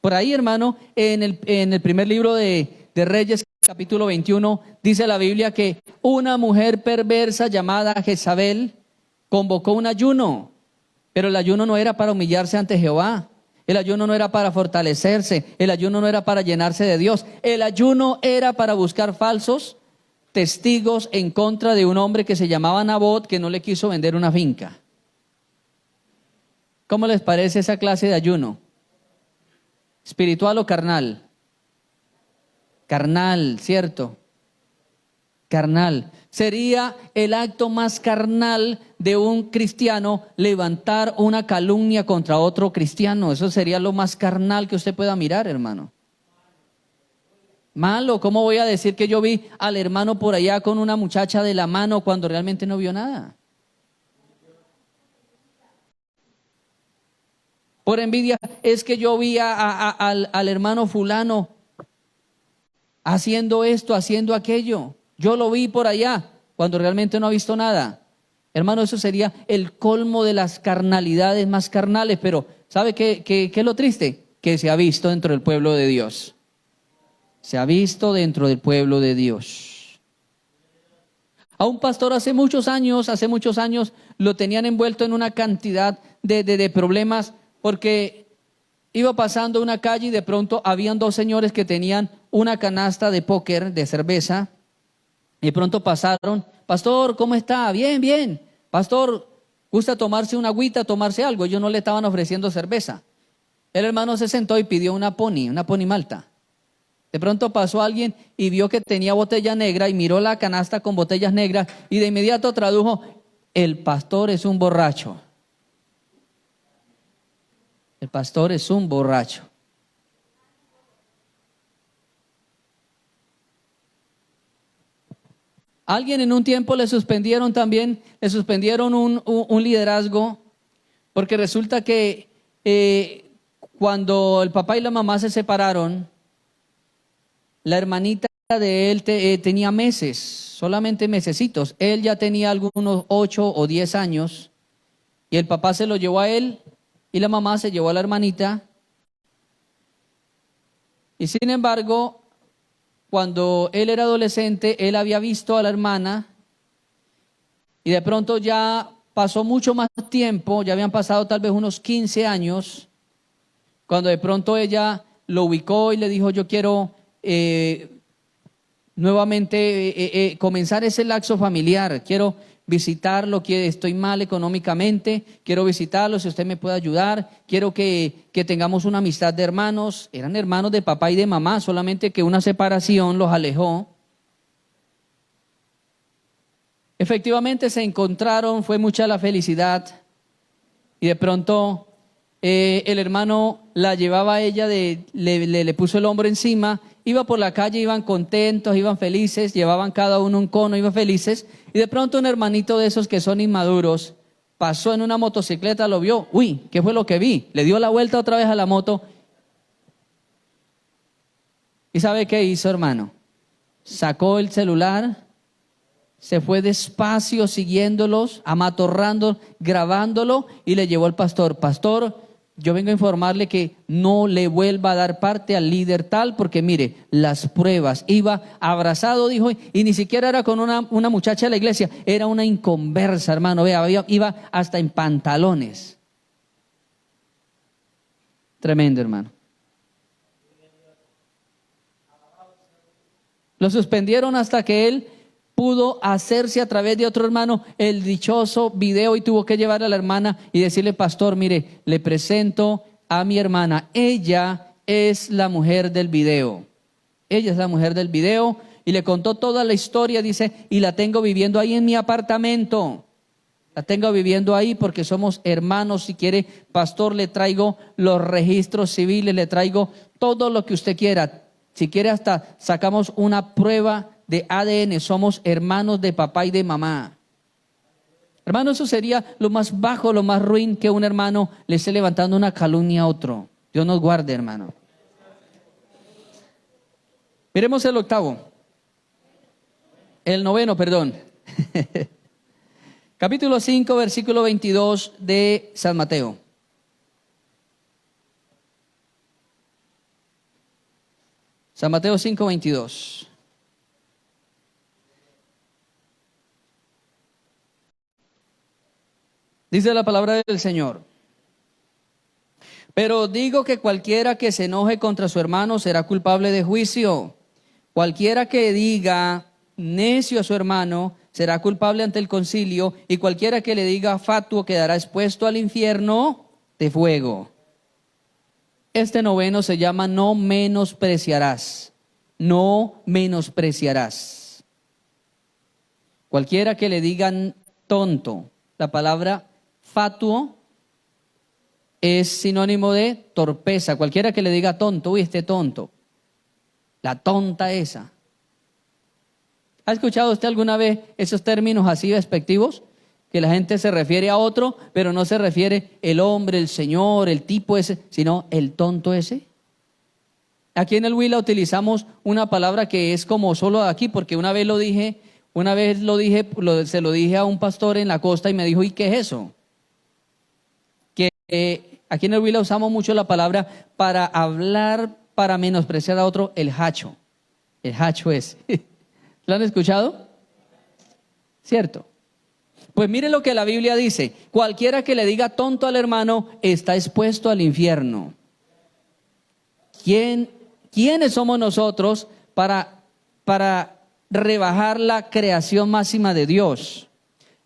Por ahí, hermano, en el primer libro de Reyes, capítulo 21, dice la Biblia que una mujer perversa llamada Jezabel convocó un ayuno, pero el ayuno no era para humillarse ante Jehová, el ayuno no era para fortalecerse, el ayuno no era para llenarse de Dios, el ayuno era para buscar falsos testigos en contra de un hombre que se llamaba Nabot, que no le quiso vender una finca. ¿Cómo les parece esa clase de ayuno? ¿Espiritual o carnal? Carnal, ¿cierto? Carnal. Sería el acto más carnal de un cristiano levantar una calumnia contra otro cristiano. Eso sería lo más carnal que usted pueda mirar, hermano. Malo, ¿cómo voy a decir que yo vi al hermano por allá con una muchacha de la mano cuando realmente no vio nada? Por envidia, es que yo vi al hermano fulano haciendo esto, haciendo aquello. Yo lo vi por allá cuando realmente no ha visto nada. Hermano, eso sería el colmo de las carnalidades más carnales, pero ¿sabe qué es lo triste? Que se ha visto dentro del pueblo de Dios. Se ha visto dentro del pueblo de Dios. A un pastor hace muchos años, lo tenían envuelto en una cantidad de problemas porque iba pasando una calle y de pronto habían dos señores que tenían una canasta de póker, de cerveza, y de pronto pasaron: pastor, ¿cómo está? Bien, bien. Pastor, ¿gusta tomarse una agüita, tomarse algo? Ellos no le estaban ofreciendo cerveza. El hermano se sentó y pidió una pony malta. De pronto pasó alguien y vio que tenía botella negra y miró la canasta con botellas negras y de inmediato tradujo: el pastor es un borracho. El pastor es un borracho. Alguien en un tiempo le suspendieron un liderazgo, porque resulta que cuando el papá y la mamá se separaron, la hermanita de él tenía meses, solamente mesecitos. Él ya tenía algunos 8 o 10 años y el papá se lo llevó a él y la mamá se llevó a la hermanita. Y sin embargo, cuando él era adolescente, él había visto a la hermana y de pronto ya pasó mucho más tiempo, ya habían pasado tal vez unos 15 años, cuando de pronto ella lo ubicó y le dijo: yo quiero nuevamente comenzar ese laxo familiar, quiero visitarlo, que estoy mal económicamente, quiero visitarlo, si usted me puede ayudar, quiero que tengamos una amistad de hermanos. Eran hermanos de papá y de mamá, solamente que una separación los alejó. Efectivamente se encontraron, fue mucha la felicidad y de pronto el hermano la llevaba a ella, le puso el hombro encima, iba por la calle, iban contentos, iban felices, llevaban cada uno un cono, iban felices, y de pronto un hermanito de esos que son inmaduros pasó en una motocicleta, lo vio: uy, ¿qué fue lo que vi? Le dio la vuelta otra vez a la moto. ¿Y sabe qué hizo, hermano? Sacó el celular, se fue despacio siguiéndolos, amatorrando, grabándolo, y le llevó al pastor: pastor, yo vengo a informarle que no le vuelva a dar parte al líder tal, porque mire, las pruebas. Iba abrazado, dijo, y ni siquiera era con una muchacha de la iglesia, era una inconversa, hermano, vea, iba hasta en pantalones. Tremendo, hermano. Lo suspendieron hasta que él pudo hacerse a través de otro hermano el dichoso video y tuvo que llevar a la hermana y decirle: pastor, mire, le presento a mi hermana, ella es la mujer del video. Ella es la mujer del video, y le contó toda la historia, dice: y la tengo viviendo ahí en mi apartamento. La tengo viviendo ahí porque somos hermanos. Si quiere, pastor, le traigo los registros civiles, le traigo todo lo que usted quiera. Si quiere, hasta sacamos una prueba de ADN, somos hermanos de papá y de mamá. Hermano, eso sería lo más bajo, lo más ruin, que un hermano le esté levantando una calumnia a otro. Dios nos guarde, hermano. Miremos el noveno, perdón. Capítulo 5, versículo 22 de San Mateo. San Mateo 5:22. Dice la palabra del Señor: pero digo que cualquiera que se enoje contra su hermano será culpable de juicio. Cualquiera que diga necio a su hermano será culpable ante el concilio, y cualquiera que le diga fatuo quedará expuesto al infierno de fuego. Este noveno se llama no menospreciarás. No menospreciarás. Cualquiera que le digan tonto, la palabra fatuo es sinónimo de torpeza. Cualquiera que le diga tonto, uy, este tonto, la tonta esa. ¿Ha escuchado usted alguna vez esos términos así despectivos? Que la gente se refiere a otro, pero no se refiere el hombre, el señor, el tipo ese, sino el tonto ese. Aquí en el Huila utilizamos una palabra que es como solo aquí, porque una vez se lo dije a un pastor en la costa y me dijo, ¿y qué es eso? Que aquí en el Huila usamos mucho la palabra para hablar, para menospreciar a otro, el hacho. El hacho es. ¿Lo han escuchado? ¿Cierto? Pues mire lo que la Biblia dice: cualquiera que le diga tonto al hermano está expuesto al infierno. ¿Quiénes somos nosotros para rebajar la creación máxima de Dios?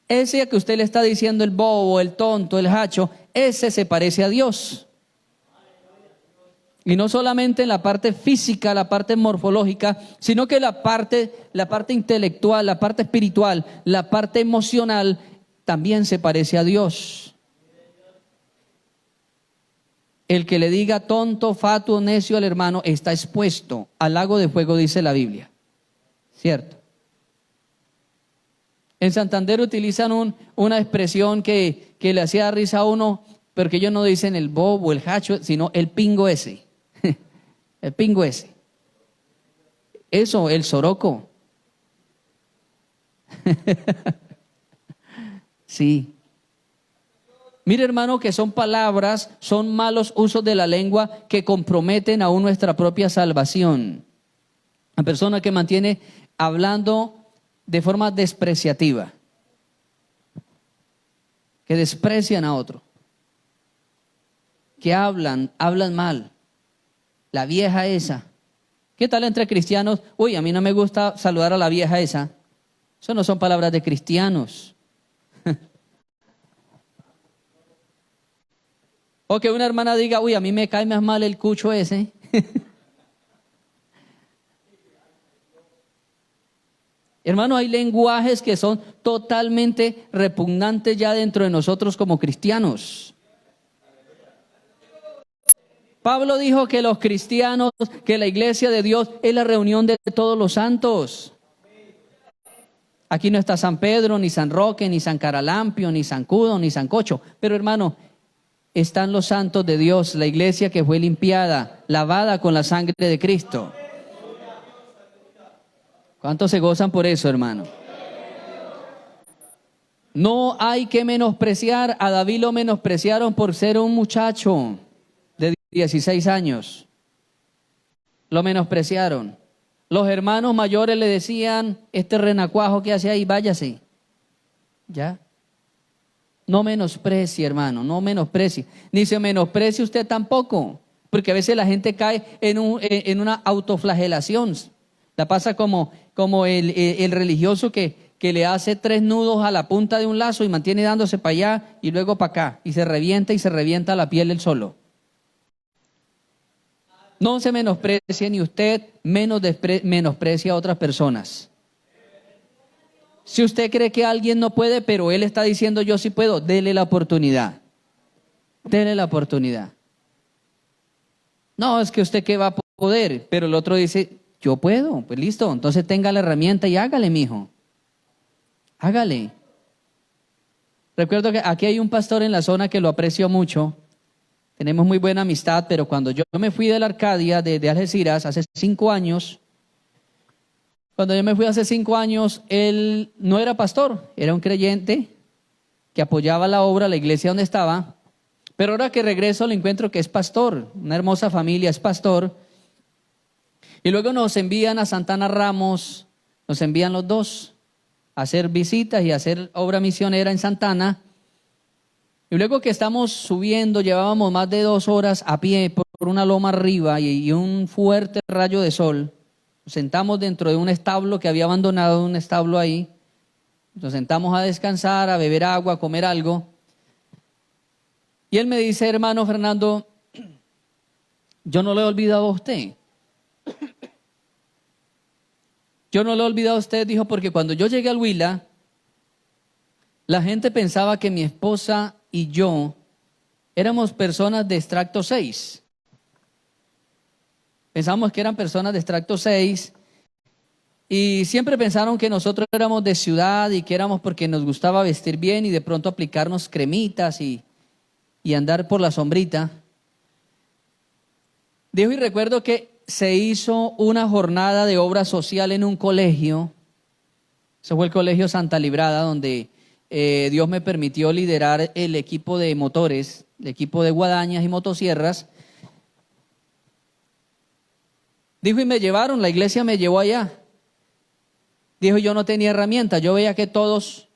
Ese que usted le está diciendo el bobo, el tonto, el hacho, ese se parece a Dios. Y no solamente en la parte física, la parte morfológica, sino que la parte intelectual, la parte espiritual, la parte emocional, también se parece a Dios. El que le diga tonto, fatuo, necio al hermano está expuesto al lago de fuego, dice la Biblia. ¿Cierto? En Santander utilizan una expresión que le hacía risa a uno, pero que ellos no dicen el bobo, el hacho, sino el pingo ese. El pingo ese. Eso, el soroco. Sí. Mire, hermano, que son palabras, son malos usos de la lengua que comprometen aún nuestra propia salvación. La persona que mantiene hablando de forma despreciativa, que desprecian a otro, que hablan mal. La vieja esa. ¿Qué tal entre cristianos? Uy, a mí no me gusta saludar a la vieja esa. Eso no son palabras de cristianos. O que una hermana diga, uy, a mí me cae más mal el cucho ese. Hermano, hay lenguajes que son totalmente repugnantes ya dentro de nosotros como cristianos. Pablo dijo que los cristianos, que la iglesia de Dios es la reunión de todos los santos. Aquí no está San Pedro, ni San Roque, ni San Caralampio, ni San Cudo, ni San Cocho. Pero hermano, están los santos de Dios, la iglesia que fue limpiada, lavada con la sangre de Cristo. ¿Cuántos se gozan por eso, hermano? No hay que menospreciar. A David lo menospreciaron por ser un muchacho de 16 años. Lo menospreciaron. Los hermanos mayores le decían, este renacuajo que hace ahí, váyase. ¿Ya? No menosprecie, hermano, no menosprecie. Ni se menosprecie usted tampoco, porque a veces la gente cae en una autoflagelación. La pasa como el religioso que le hace 3 nudos a la punta de un lazo y mantiene dándose para allá y luego para acá, y se revienta la piel él solo. No se menosprecie, ni usted menosprecia a otras personas. Si usted cree que alguien no puede, pero él está diciendo yo sí puedo, dele la oportunidad. Dele la oportunidad. No, es que usted qué va a poder, pero el otro dice, yo puedo, pues listo, entonces tenga la herramienta y hágale, mijo. Hágale. Recuerdo que aquí hay un pastor en la zona que lo aprecio mucho. Tenemos muy buena amistad, pero cuando yo me fui de la Arcadia, de Algeciras, hace 5 años, cuando yo me fui hace 5 años, él no era pastor, era un creyente que apoyaba la obra, la iglesia donde estaba, pero ahora que regreso lo encuentro que es pastor, una hermosa familia, es pastor. Y luego nos envían a Santana Ramos, nos envían los dos a hacer visitas y a hacer obra misionera en Santana. Y luego que estamos subiendo, llevábamos más de 2 horas a pie por una loma arriba y un fuerte rayo de sol. Nos sentamos dentro de un establo que había abandonado, un establo ahí. Nos sentamos a descansar, a beber agua, a comer algo. Y él me dice, hermano Fernando, yo no le he olvidado a usted. Yo no le he olvidado a usted, dijo, porque cuando yo llegué al Huila, la gente pensaba que mi esposa y yo éramos personas de extracto 6. Pensamos que eran personas de extracto 6 y siempre pensaron que nosotros éramos de ciudad y que éramos porque nos gustaba vestir bien y de pronto aplicarnos cremitas y andar por la sombrita. Dijo, y recuerdo que se hizo una jornada de obra social en un colegio. Eso fue el Colegio Santa Librada, donde Dios me permitió liderar el equipo de motores, el equipo de guadañas y motosierras. Dijo, y me llevaron, la iglesia me llevó allá. Dijo, yo no tenía herramientas, yo veía que todos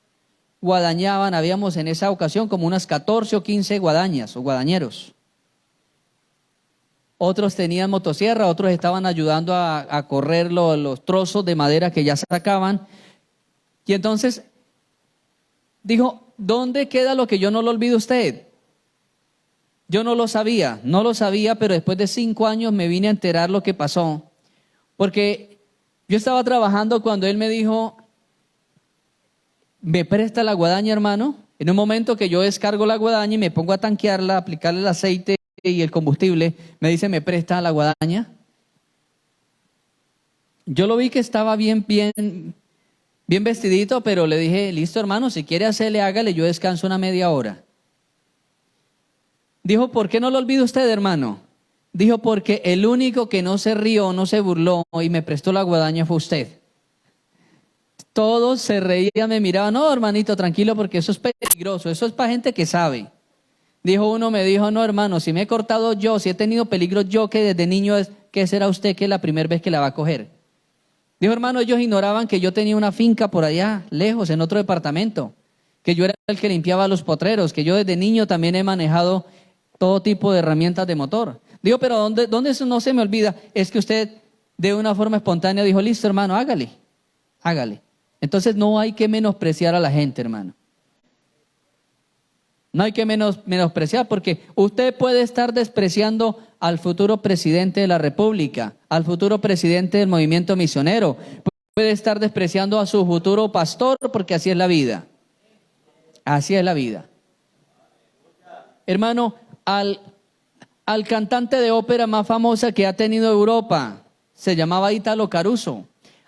guadañaban, habíamos en esa ocasión como unas 14 o 15 guadañas o guadañeros. Otros tenían motosierra, otros estaban ayudando a correr los trozos de madera que ya sacaban. Y entonces dijo, ¿dónde queda lo que yo no lo olvido a usted? Yo no lo sabía, pero después de 5 años me vine a enterar lo que pasó. Porque yo estaba trabajando cuando él me dijo, ¿me presta la guadaña, hermano? En un momento que yo descargo la guadaña y me pongo a tanquearla, a aplicarle el aceite y el combustible, me dice, ¿me presta la guadaña? Yo lo vi que estaba bien vestidito, pero le dije, listo, hermano, si quiere hacerle, hágale, yo descanso una media hora. Dijo, ¿por qué no lo olvida usted, hermano? Dijo, porque el único que no se rió, no se burló y me prestó la guadaña fue usted. Todos se reían, me miraban, no, hermanito, tranquilo, porque eso es peligroso, eso es para gente que sabe. Dijo uno, me dijo, no, hermano, si me he cortado yo, si he tenido peligro yo, que desde niño, ¿qué será usted que es la primera vez que la va a coger? Dijo, hermano, ellos ignoraban que yo tenía una finca por allá, lejos, en otro departamento, que yo era el que limpiaba los potreros, que yo desde niño también he manejado todo tipo de herramientas de motor. Digo, pero ¿dónde eso no se me olvida? Es que usted de una forma espontánea dijo, listo, hermano, hágale. Entonces no hay que menospreciar a la gente, hermano. No hay que menospreciar, porque usted puede estar despreciando al futuro presidente de la República, al futuro presidente del movimiento misionero. Puede estar despreciando a su futuro pastor, porque así es la vida. Así es la vida. Hermano, al cantante de ópera más famosa que ha tenido Europa, se llamaba Ítalo Caruso.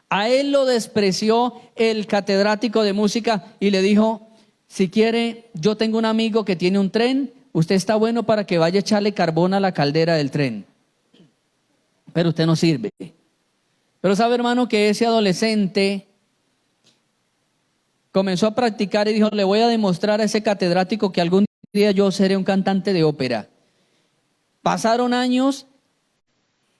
A él lo despreció el catedrático de música y le dijo, si quiere, yo tengo un amigo que tiene un tren, usted está bueno para que vaya a echarle carbón a la caldera del tren. Pero usted no sirve. Pero sabe, hermano, que ese adolescente comenzó a practicar y dijo, le voy a demostrar a ese catedrático que algún día yo seré un cantante de ópera. Pasaron años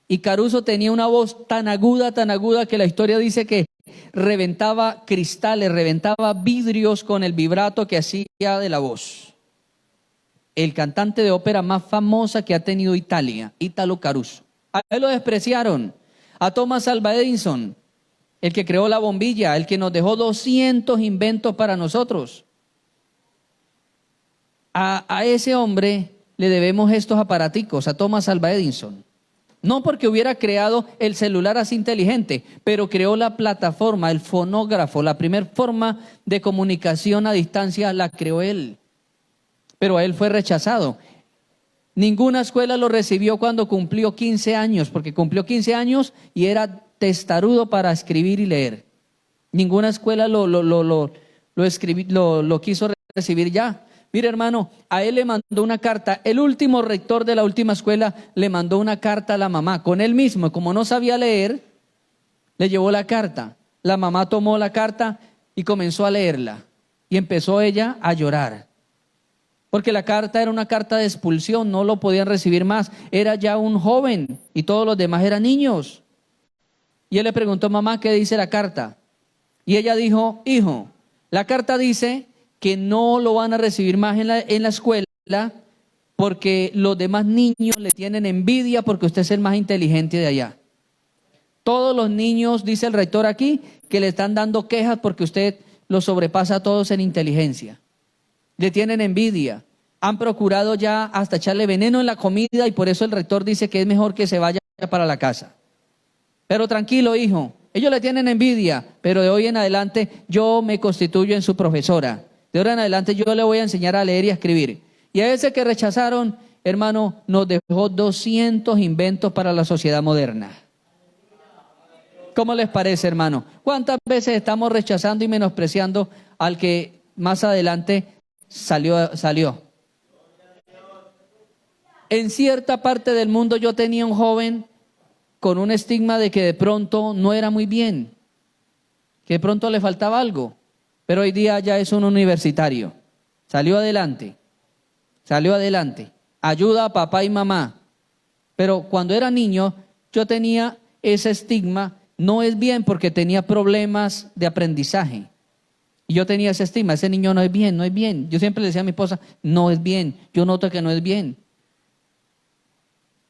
y Caruso tenía una voz tan aguda que la historia dice que reventaba cristales, reventaba vidrios con el vibrato que hacía de la voz. El cantante de ópera más famosa que ha tenido Italia, Ítalo Caruso. A él lo despreciaron. A Thomas Alva Edison, el que creó la bombilla, el que nos dejó 200 inventos para nosotros. A ese hombre le debemos estos aparaticos, a Thomas Alva Edison. No porque hubiera creado el celular así inteligente, pero creó la plataforma, el fonógrafo, la primera forma de comunicación a distancia la creó él. Pero a él fue rechazado. Ninguna escuela lo recibió cuando cumplió 15 años, porque cumplió 15 años y era testarudo para escribir y leer. Ninguna escuela lo quiso recibir ya. Mire, hermano, a él le mandó una carta, el último rector de la última escuela le mandó una carta a la mamá, con él mismo, como no sabía leer, le llevó la carta. La mamá tomó la carta y comenzó a leerla, y empezó ella a llorar, porque la carta era una carta de expulsión, no lo podían recibir más, era ya un joven, y todos los demás eran niños. Y él le preguntó, mamá, ¿qué dice la carta? Y ella dijo, hijo, la carta dice que no lo van a recibir más en la escuela porque los demás niños le tienen envidia porque usted es el más inteligente de allá. Todos los niños, dice el rector aquí, que le están dando quejas porque usted los sobrepasa a todos en inteligencia. Le tienen envidia. Han procurado ya hasta echarle veneno en la comida y por eso el rector dice que es mejor que se vaya para la casa. Pero tranquilo, hijo, ellos le tienen envidia, pero de hoy en adelante yo me constituyo en su profesora. De ahora en adelante yo le voy a enseñar a leer y a escribir. Y a ese que rechazaron, hermano, nos dejó 200 inventos para la sociedad moderna. ¿Cómo les parece, hermano? ¿Cuántas veces estamos rechazando y menospreciando al que más adelante salió? En cierta parte del mundo yo tenía un joven con un estigma de que de pronto no era muy bien, que de pronto le faltaba algo, pero hoy día ya es un universitario. Salió adelante, ayuda a papá y mamá. Pero cuando era niño yo tenía ese estigma, no es bien porque tenía problemas de aprendizaje. Y yo tenía ese estigma, ese niño no es bien, no es bien. Yo siempre le decía a mi esposa, no es bien, yo noto que no es bien.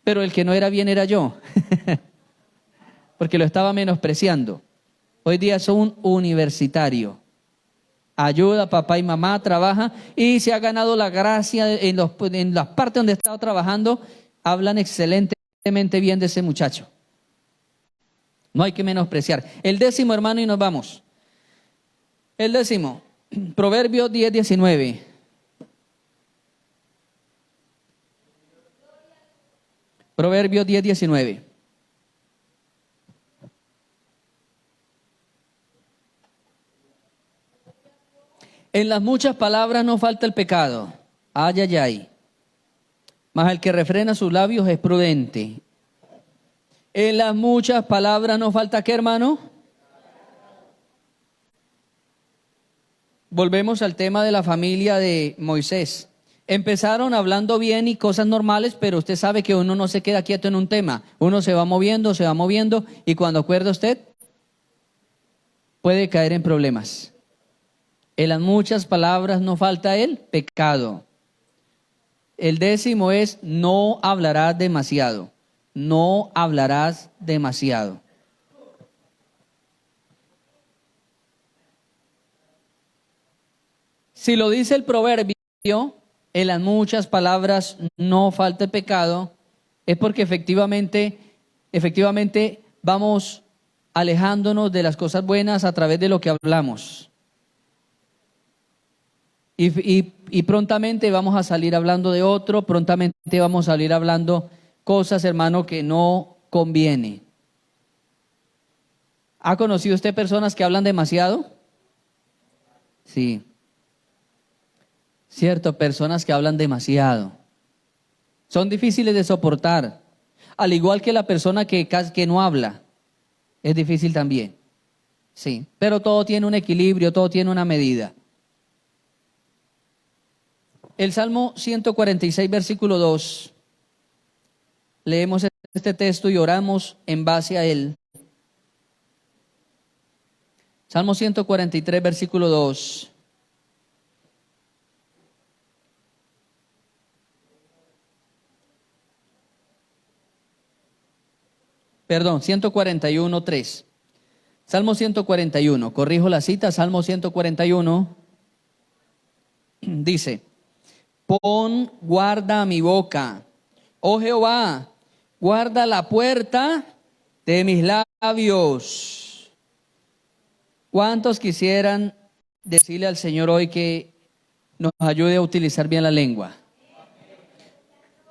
Pero el que no era bien era yo, porque lo estaba menospreciando. Hoy día es un universitario. Ayuda a papá y mamá, trabaja y se ha ganado la gracia en las partes donde he estado trabajando, hablan excelentemente bien de ese muchacho. No hay que menospreciar. El 10º, hermano, y nos vamos. El 10º, Proverbios 10:19. Proverbios 10:19. En las muchas palabras no falta el pecado. Ay, ay, ay. Mas el que refrena sus labios es prudente. En las muchas palabras no falta ¿qué, hermano? Volvemos al tema de la familia de Moisés. Empezaron hablando bien y cosas normales, pero usted sabe que uno no se queda quieto en un tema. Uno se va moviendo, y cuando acuerda usted, puede caer en problemas. En las muchas palabras no falta el pecado. El 10º es no hablarás demasiado. No hablarás demasiado. Si lo dice el proverbio, en las muchas palabras no falta el pecado, es porque efectivamente vamos alejándonos de las cosas buenas a través de lo que hablamos. Y prontamente vamos a salir hablando de otro, prontamente vamos a salir hablando cosas, hermano, que no conviene. ¿Ha conocido usted personas que hablan demasiado? Sí. Cierto, personas que hablan demasiado. Son difíciles de soportar. Al igual que la persona que no habla. Es difícil también. Sí. Pero todo tiene un equilibrio, todo tiene una medida. El Salmo 146, versículo 2. Leemos este texto y oramos en base a él. Salmo 143, versículo 2. Perdón, 141, 3. Salmo 141, corrijo la cita, Salmo 141. Dice, pon guarda a mi boca, oh Jehová, guarda la puerta de mis labios. ¿Cuántos quisieran decirle al Señor hoy que nos ayude a utilizar bien la lengua?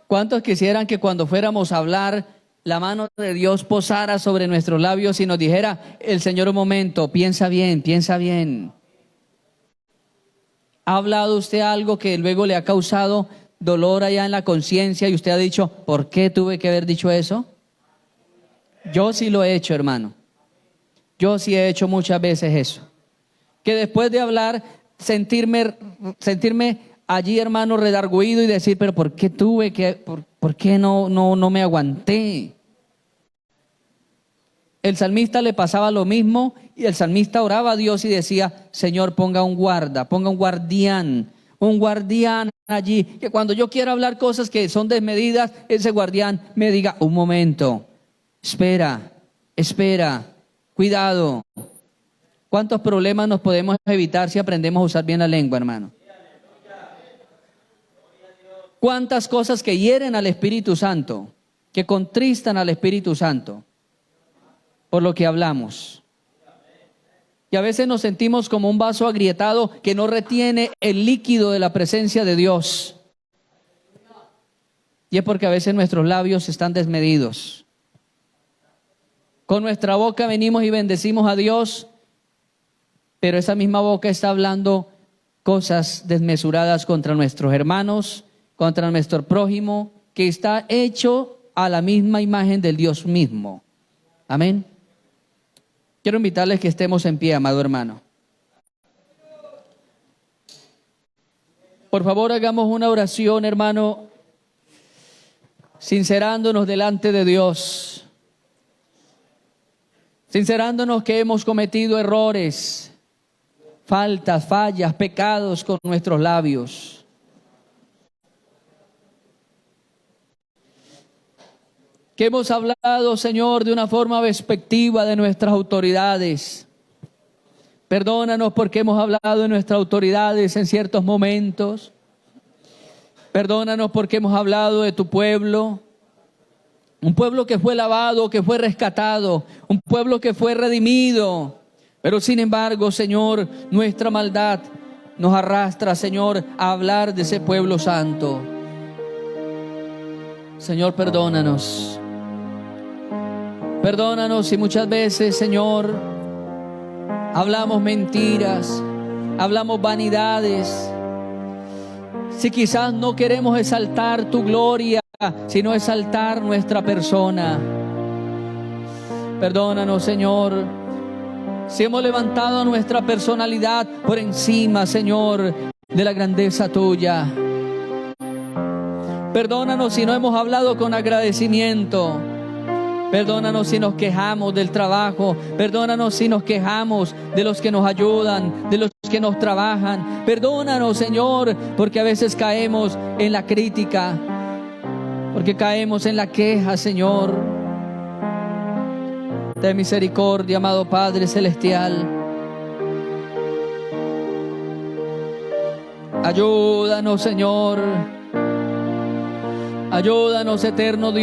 ¿Cuántos quisieran que cuando fuéramos a hablar, la mano de Dios posara sobre nuestros labios y nos dijera, el Señor, un momento, piensa bien, piensa bien? ¿Ha hablado usted algo que luego le ha causado dolor allá en la conciencia y usted ha dicho, ¿por qué tuve que haber dicho eso? Yo sí lo he hecho, hermano. Yo sí he hecho muchas veces eso. Que después de hablar, sentirme allí, hermano, redargüido y decir, pero ¿por qué ¿por qué no me aguanté? El salmista le pasaba lo mismo y el salmista oraba a Dios y decía, Señor, ponga un guarda, ponga un guardián allí, que cuando yo quiera hablar cosas que son desmedidas, ese guardián me diga, un momento, espera, cuidado. ¿Cuántos problemas nos podemos evitar si aprendemos a usar bien la lengua, hermano? ¿Cuántas cosas que hieren al Espíritu Santo, que contristan al Espíritu Santo por lo que hablamos? Y a veces nos sentimos como un vaso agrietado que no retiene el líquido de la presencia de Dios. Y es porque a veces nuestros labios están desmedidos. Con nuestra boca venimos y bendecimos a Dios, pero esa misma boca está hablando cosas desmesuradas contra nuestros hermanos, contra nuestro prójimo, que está hecho a la misma imagen del Dios mismo. Amén. Quiero invitarles que estemos en pie, amado hermano. Por favor, hagamos una oración, hermano, sincerándonos delante de Dios. Sincerándonos que hemos cometido errores, fallas, pecados con nuestros labios. Que hemos hablado, Señor, de una forma despectiva de nuestras autoridades. Perdónanos porque hemos hablado de nuestras autoridades en ciertos momentos. Perdónanos porque hemos hablado de tu pueblo. Un pueblo que fue lavado, que fue rescatado. Un pueblo que fue redimido. Pero sin embargo, Señor, nuestra maldad nos arrastra, Señor, a hablar de ese pueblo santo. Señor, perdónanos. Perdónanos si muchas veces, Señor, hablamos mentiras, hablamos vanidades. Si quizás no queremos exaltar tu gloria, sino exaltar nuestra persona. Perdónanos, Señor, si hemos levantado nuestra personalidad por encima, Señor, de la grandeza tuya. Perdónanos si no hemos hablado con agradecimiento. Perdónanos si nos quejamos del trabajo. Perdónanos si nos quejamos de los que nos ayudan, de los que nos trabajan. Perdónanos, Señor, porque a veces caemos en la crítica, porque caemos en la queja, Señor. Ten misericordia, amado Padre Celestial. Ayúdanos, Señor. Ayúdanos, eterno Dios.